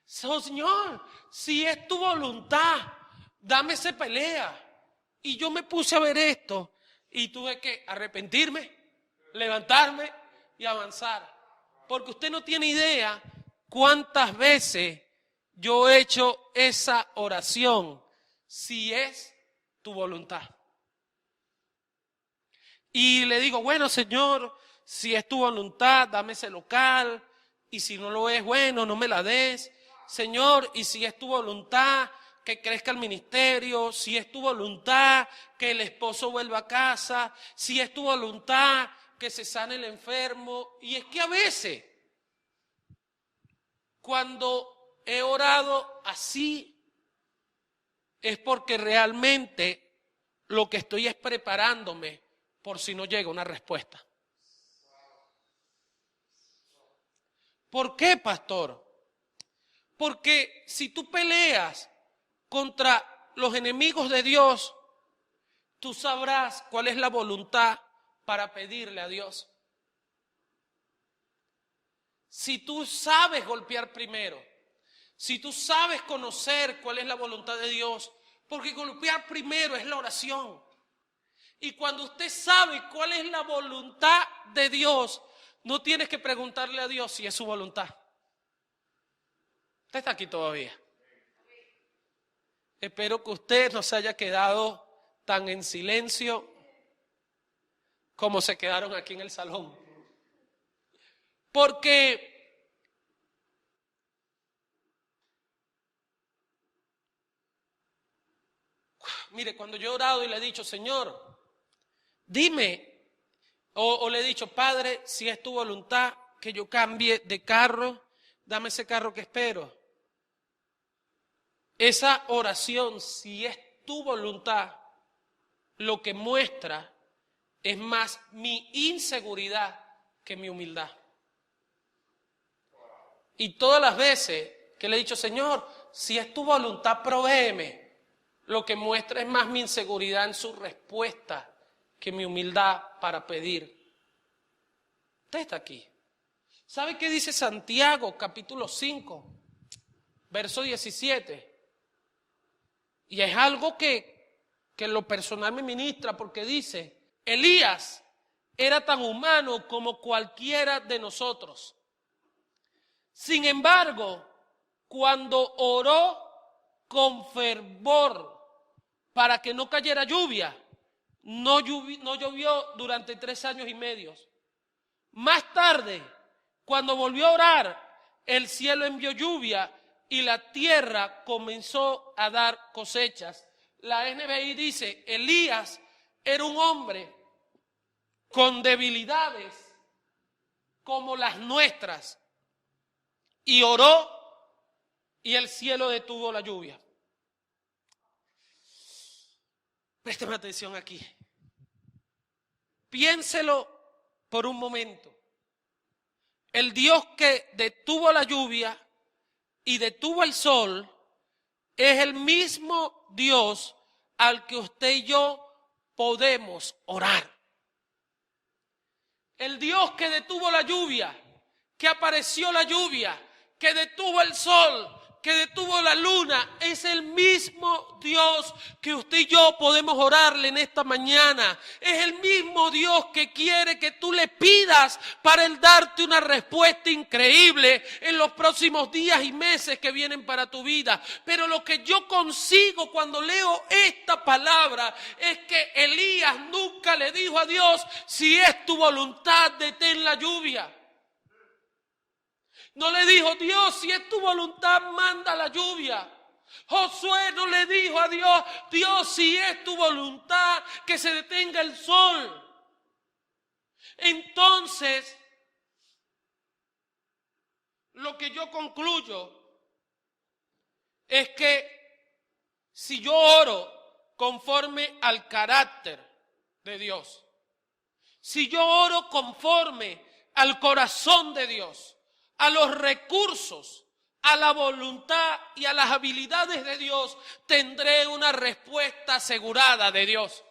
Señor, si es tu voluntad, dame esa pelea. Y yo me puse a ver esto y tuve que arrepentirme, levantarme y avanzar. Porque usted no tiene idea cuántas veces yo he hecho esa oración, si es tu voluntad. Y le digo, bueno, Señor, si es tu voluntad, dame ese local. Y si no lo es, bueno, no me la des. Señor, y si es tu voluntad, que crezca el ministerio. Si es tu voluntad, que el esposo vuelva a casa. Si es tu voluntad, que se sane el enfermo. Y es que a veces, cuando he orado así, es porque realmente lo que estoy es preparándome por si no llega una respuesta. ¿Por qué, pastor? Porque si tú peleas contra los enemigos de Dios, tú sabrás cuál es la voluntad para pedirle a Dios. Si tú sabes golpear primero, si tú sabes conocer cuál es la voluntad de Dios, porque golpear primero es la oración. Y cuando usted sabe cuál es la voluntad de Dios, no tienes que preguntarle a Dios si es su voluntad. Usted está aquí todavía. Espero que usted no se haya quedado tan en silencio como se quedaron aquí en el salón. Porque mire, cuando yo he orado y le he dicho, Señor, dime, o le he dicho, Padre, si es tu voluntad que yo cambie de carro, dame ese carro que espero. Esa oración, si es tu voluntad, lo que muestra es más mi inseguridad que mi humildad. Y todas las veces que le he dicho, Señor, si es tu voluntad, provéeme, lo que muestra es más mi inseguridad en su respuesta que mi humildad para pedir. Usted está aquí. ¿Sabe qué dice Santiago, capítulo 5, verso 17? Y es algo que en lo personal me ministra, porque dice, Elías era tan humano como cualquiera de nosotros. Sin embargo, cuando oró con fervor para que no cayera lluvia, no llovió durante 3 años y medio. Más tarde, cuando volvió a orar, el cielo envió lluvia y la tierra comenzó a dar cosechas. La NBI dice, Elías era un hombre con debilidades como las nuestras, y oró y el cielo detuvo la lluvia. Présteme atención aquí. Piénselo por un momento. El Dios que detuvo la lluvia y detuvo el sol es el mismo Dios al que usted y yo podemos orar. El Dios que detuvo la lluvia, que apareció la lluvia, que detuvo el sol, que detuvo la luna, es el mismo Dios que usted y yo podemos orarle en esta mañana. Es el mismo Dios que quiere que tú le pidas para Él darte una respuesta increíble en los próximos días y meses que vienen para tu vida. Pero lo que yo consigo cuando leo esta palabra es que Elías nunca le dijo a Dios, si es tu voluntad, detén la lluvia. No le dijo, Dios, si es tu voluntad, manda la lluvia. Josué no le dijo a Dios, Dios, si es tu voluntad, que se detenga el sol. Entonces, lo que yo concluyo es que si yo oro conforme al carácter de Dios, si yo oro conforme al corazón de Dios, a los recursos, a la voluntad y a las habilidades de Dios, tendré una respuesta asegurada de Dios.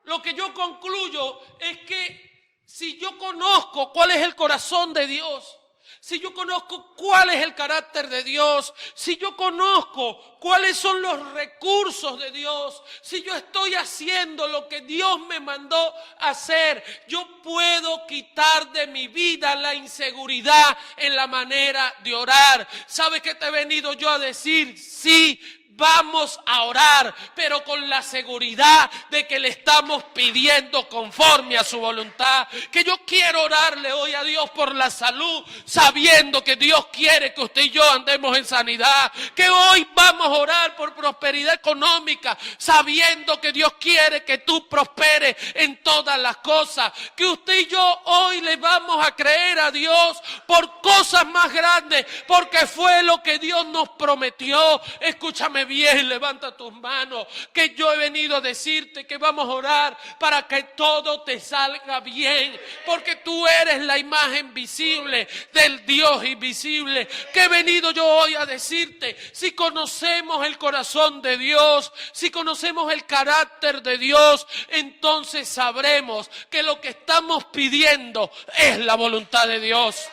Lo que yo concluyo es que si yo conozco cuál es el corazón de Dios, si yo conozco cuál es el carácter de Dios, si yo conozco cuáles son los recursos de Dios, si yo estoy haciendo lo que Dios me mandó hacer, yo puedo quitar de mi vida la inseguridad en la manera de orar. ¿Sabe qué te he venido yo a decir? Sí. Vamos a orar, pero con la seguridad de que le estamos pidiendo conforme a su voluntad. Que yo quiero orarle hoy a Dios por la salud, sabiendo que Dios quiere que usted y yo andemos en sanidad. Que hoy vamos a orar por prosperidad económica, sabiendo que Dios quiere que tú prosperes en todas las cosas. Que usted y yo hoy le vamos a creer a Dios por cosas más grandes, porque fue lo que Dios nos prometió. Escúchame bien, levanta tus manos, que yo he venido a decirte que vamos a orar para que todo te salga bien, porque tú eres la imagen visible del Dios invisible. Que he venido yo hoy a decirte, si conocemos el corazón de Dios, si conocemos el carácter de Dios, entonces sabremos que lo que estamos pidiendo es la voluntad de Dios.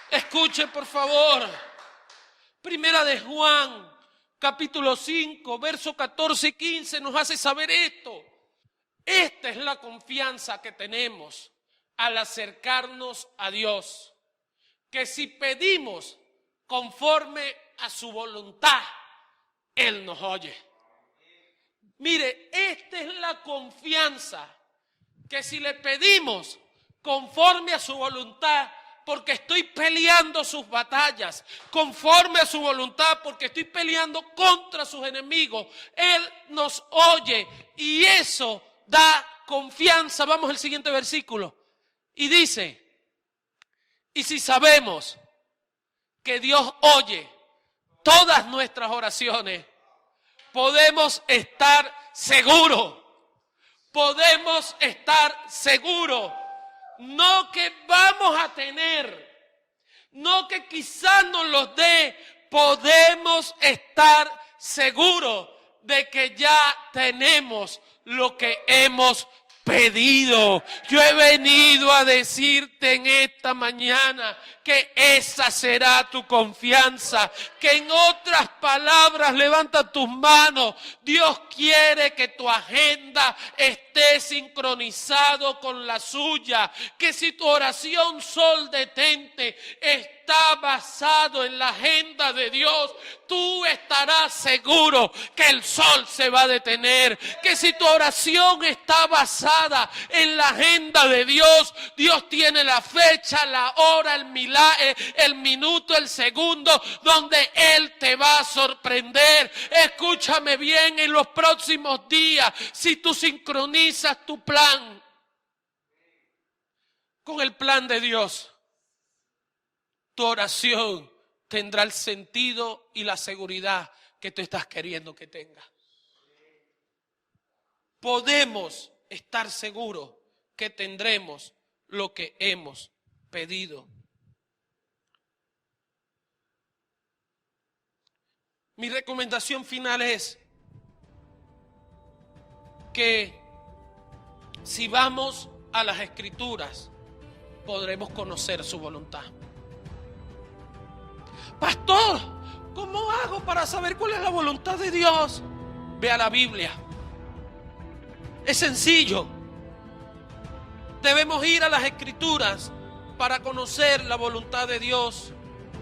Escuchen, por favor. Primera de Juan, capítulo 5, versos 14 y 15 nos hace saber esto. Esta es la confianza que tenemos al acercarnos a Dios, que si pedimos conforme a su voluntad, Él nos oye. Mire, esta es la confianza que si le pedimos conforme a su voluntad, porque estoy peleando sus batallas, conforme a su voluntad, porque estoy peleando contra sus enemigos, Él nos oye y eso da confianza. Vamos al siguiente versículo. Y dice, y si sabemos que Dios oye todas nuestras oraciones, podemos estar seguros. Podemos estar seguros. No que vamos a tener, no que quizás nos los dé, podemos estar seguros de que ya tenemos lo que hemos pedido. Yo he venido a decirte en esta mañana que esa será tu confianza, que en otras palabras, levanta tus manos. Dios quiere que tu agenda esté sincronizado con la suya, que si tu oración sol detente está basado en la agenda de Dios, tú estarás seguro que el sol se va a detener, que si tu oración está basada en la agenda de Dios, Dios tiene la fecha, la hora, el minuto, el segundo, donde Él te va a sorprender. Escúchame bien, en los próximos días, si tú sincronizas tu plan con el plan de Dios, tu oración tendrá el sentido y la seguridad que tú estás queriendo que tenga. Podemos estar seguros que tendremos lo que hemos pedido. Mi recomendación final es que si vamos a las Escrituras, podremos conocer su voluntad. Pastor, ¿cómo hago para saber cuál es la voluntad de Dios? Ve a la Biblia. Es sencillo. Debemos ir a las Escrituras para conocer la voluntad de Dios.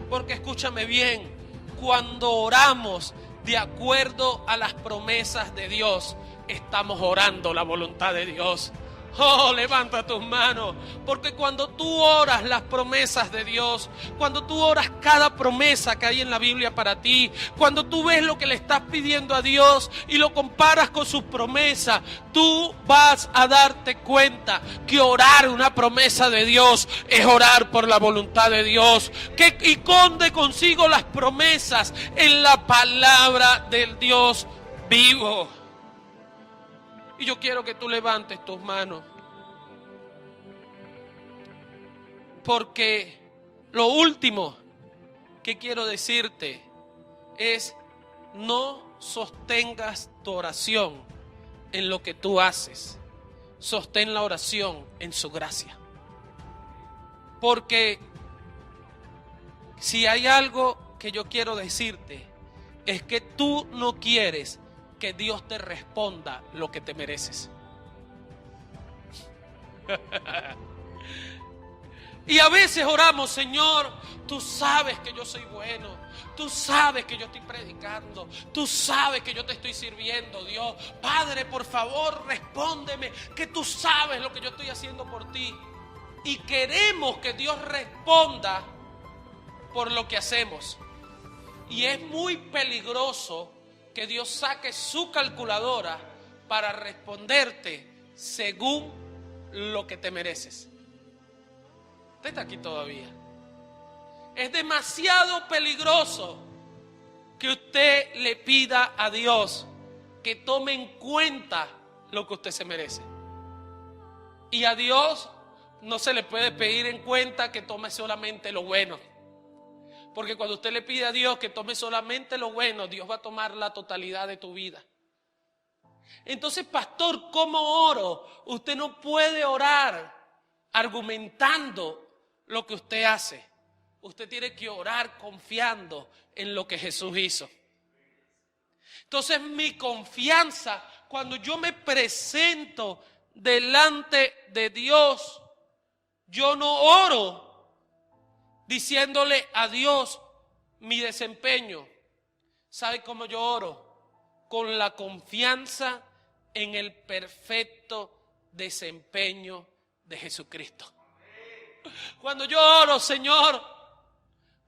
Porque escúchame bien, cuando oramos de acuerdo a las promesas de Dios, estamos orando la voluntad de Dios. Oh, levanta tus manos, porque cuando tú oras las promesas de Dios, cuando tú oras cada promesa que hay en la Biblia para ti, cuando tú ves lo que le estás pidiendo a Dios y lo comparas con sus promesas, tú vas a darte cuenta que orar una promesa de Dios es orar por la voluntad de Dios, que esconde consigo las promesas en la palabra del Dios vivo. Y yo quiero que tú levantes tus manos, porque lo último que quiero decirte es: no sostengas tu oración en lo que tú haces, sostén la oración en su gracia. Porque si hay algo que yo quiero decirte, es que tú no quieres que Dios te responda lo que te mereces. Y a veces oramos: Señor, tú sabes que yo soy bueno, tú sabes que yo estoy predicando, tú sabes que yo te estoy sirviendo, Dios. Padre, por favor, respóndeme, que tú sabes lo que yo estoy haciendo por ti. Y queremos que Dios responda por lo que hacemos. Y es muy peligroso que Dios saque su calculadora para responderte según lo que te mereces. Usted está aquí todavía. Es demasiado peligroso que usted le pida a Dios que tome en cuenta lo que usted se merece. Y a Dios no se le puede pedir en cuenta que tome solamente lo bueno. Porque cuando usted le pide a Dios que tome solamente lo bueno, Dios va a tomar la totalidad de tu vida. Entonces, pastor, ¿cómo oro? Usted no puede orar argumentando lo que usted hace. Usted tiene que orar confiando en lo que Jesús hizo. Entonces, mi confianza, cuando yo me presento delante de Dios, yo no oro diciéndole a Dios mi desempeño. ¿Sabe cómo yo oro? Con la confianza en el perfecto desempeño de Jesucristo. Cuando yo oro, Señor,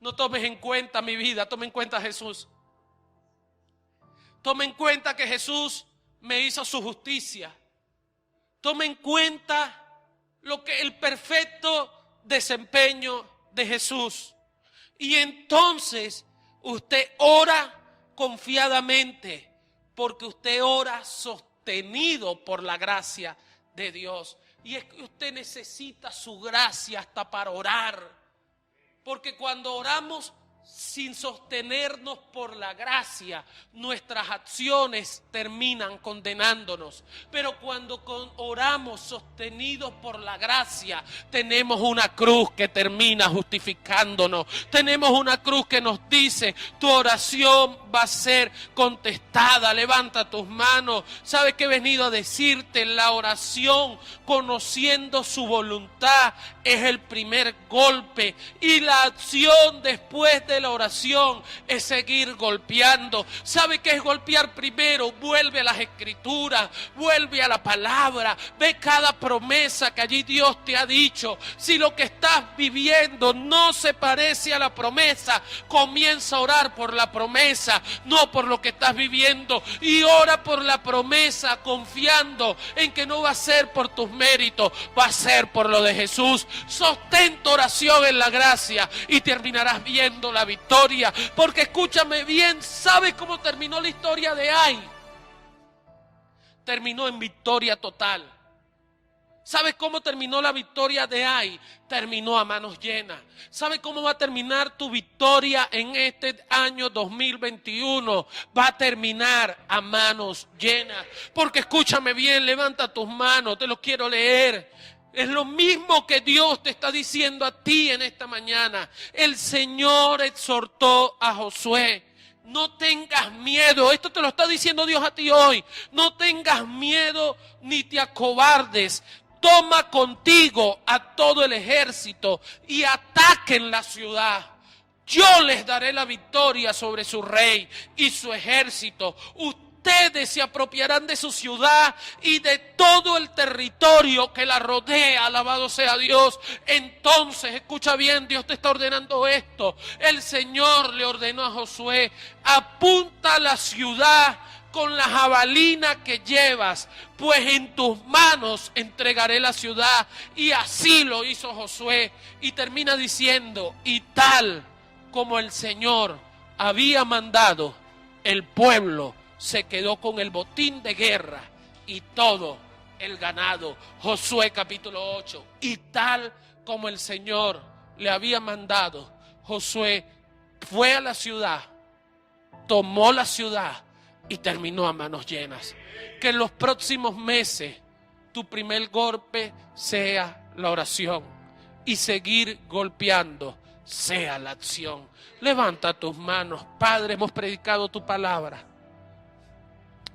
no tomes en cuenta mi vida, tome en cuenta a Jesús. Tome en cuenta que Jesús me hizo su justicia. Tome en cuenta el perfecto desempeño de Jesús. Y entonces usted ora confiadamente, porque usted ora sostenido por la gracia de Dios. Y es que usted necesita su gracia hasta para orar, porque cuando oramos sin sostenernos por la gracia, nuestras acciones terminan condenándonos. Pero cuando oramos sostenidos por la gracia, tenemos una cruz que termina justificándonos. Tenemos una cruz que nos dice: tu oración va a ser contestada. Levanta tus manos. ¿Sabes qué he venido a decirte? La oración, conociendo su voluntad, es el primer golpe, y la acción después de la oración es seguir golpeando. ¿Sabe qué es golpear primero? Vuelve a las escrituras, vuelve a la palabra, ve cada promesa que allí Dios te ha dicho. Si lo que estás viviendo no se parece a la promesa, comienza a orar por la promesa, no por lo que estás viviendo, y ora por la promesa confiando en que no va a ser por tus méritos, va a ser por lo de Jesús. Sostén tu oración en la gracia y terminarás viendo la victoria. Porque escúchame bien, ¿sabes cómo terminó la historia de Ai? Terminó en victoria total. ¿Sabes cómo terminó la victoria de Ai? Terminó a manos llenas. ¿Sabes cómo va a terminar tu victoria en este año 2021? Va a terminar a manos llenas. Porque escúchame bien, levanta tus manos, te lo quiero leer. Es lo mismo que Dios te está diciendo a ti en esta mañana. El Señor exhortó a Josué: no tengas miedo. Esto te lo está diciendo Dios a ti hoy. No tengas miedo ni te acobardes. Toma contigo a todo el ejército y ataquen la ciudad. Yo les daré la victoria sobre su rey y su ejército. Ustedes se apropiarán de su ciudad y de todo el territorio que la rodea. Alabado sea Dios. Entonces, escucha bien, Dios te está ordenando esto. El Señor le ordenó a Josué: apunta a la ciudad con la jabalina que llevas, pues en tus manos entregaré la ciudad. Y así lo hizo Josué. Y termina diciendo: y tal como el Señor había mandado, el pueblo se quedó con el botín de guerra y todo el ganado. Josué capítulo 8. Y tal como el Señor le había mandado, Josué fue a la ciudad, tomó la ciudad y terminó a manos llenas. Que en los próximos meses tu primer golpe sea la oración y seguir golpeando sea la acción. Levanta tus manos. Padre, hemos predicado tu palabra.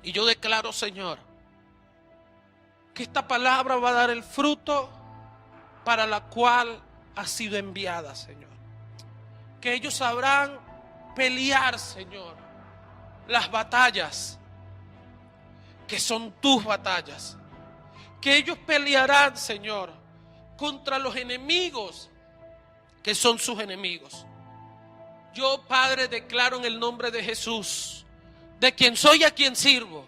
Y yo declaro, Señor, que esta palabra va a dar el fruto para la cual ha sido enviada, Señor. Que ellos sabrán pelear, Señor, las batallas que son tus batallas. Que ellos pelearán, Señor, contra los enemigos que son sus enemigos. Yo, Padre, declaro en el nombre de Jesús, de quien soy y a quien sirvo,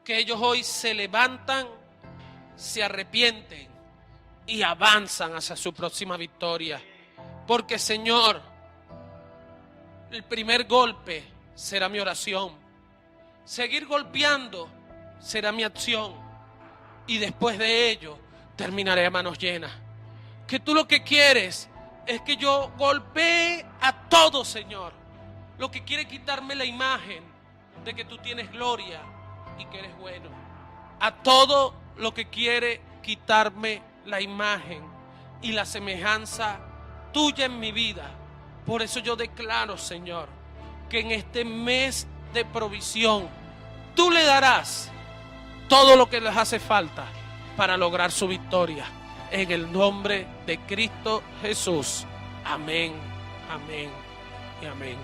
que ellos hoy se levantan, se arrepienten y avanzan hacia su próxima victoria. Porque, Señor, el primer golpe será mi oración. Seguir golpeando será mi acción. Y después de ello terminaré a manos llenas. Que tú lo que quieres es que yo golpee a todo, Señor. Lo que quiere quitarme la imagen de que tú tienes gloria y que eres bueno. A todo lo que quiere quitarme la imagen y la semejanza tuya en mi vida. Por eso yo declaro, Señor, que en este mes de provisión tú le darás todo lo que les hace falta para lograr su victoria. En el nombre de Cristo Jesús. Amén, amén y amén.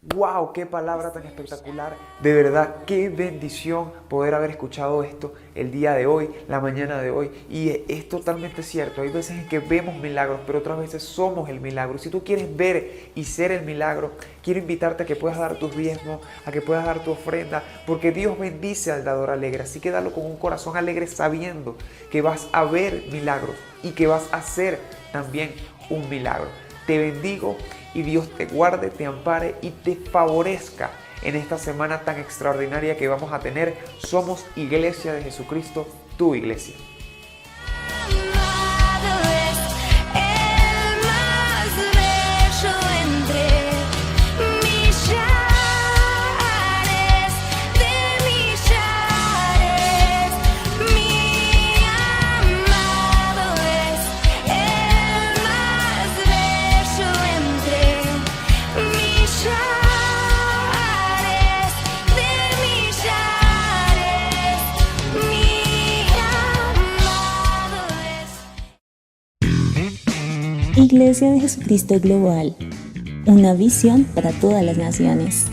¡Wow! ¡Qué palabra tan espectacular! De verdad, qué bendición poder haber escuchado esto el día de hoy, la mañana de hoy. Y es totalmente cierto. Hay veces en que vemos milagros, pero otras veces somos el milagro. Si tú quieres ver y ser el milagro, quiero invitarte a que puedas dar tus diezmos, a que puedas dar tu ofrenda, porque Dios bendice al dador alegre. Así que dalo con un corazón alegre sabiendo que vas a ver milagros y que vas a hacer también un milagro. Te bendigo y Dios te guarde, te ampare y te favorezca en esta semana tan extraordinaria que vamos a tener. Somos Iglesia de Jesucristo, tu iglesia. Amado es el más bello entre millares de millares. Mi amado es el más bello entre millares de millares. Mi amado es. Iglesia de Jesucristo Global, una visión para todas las naciones.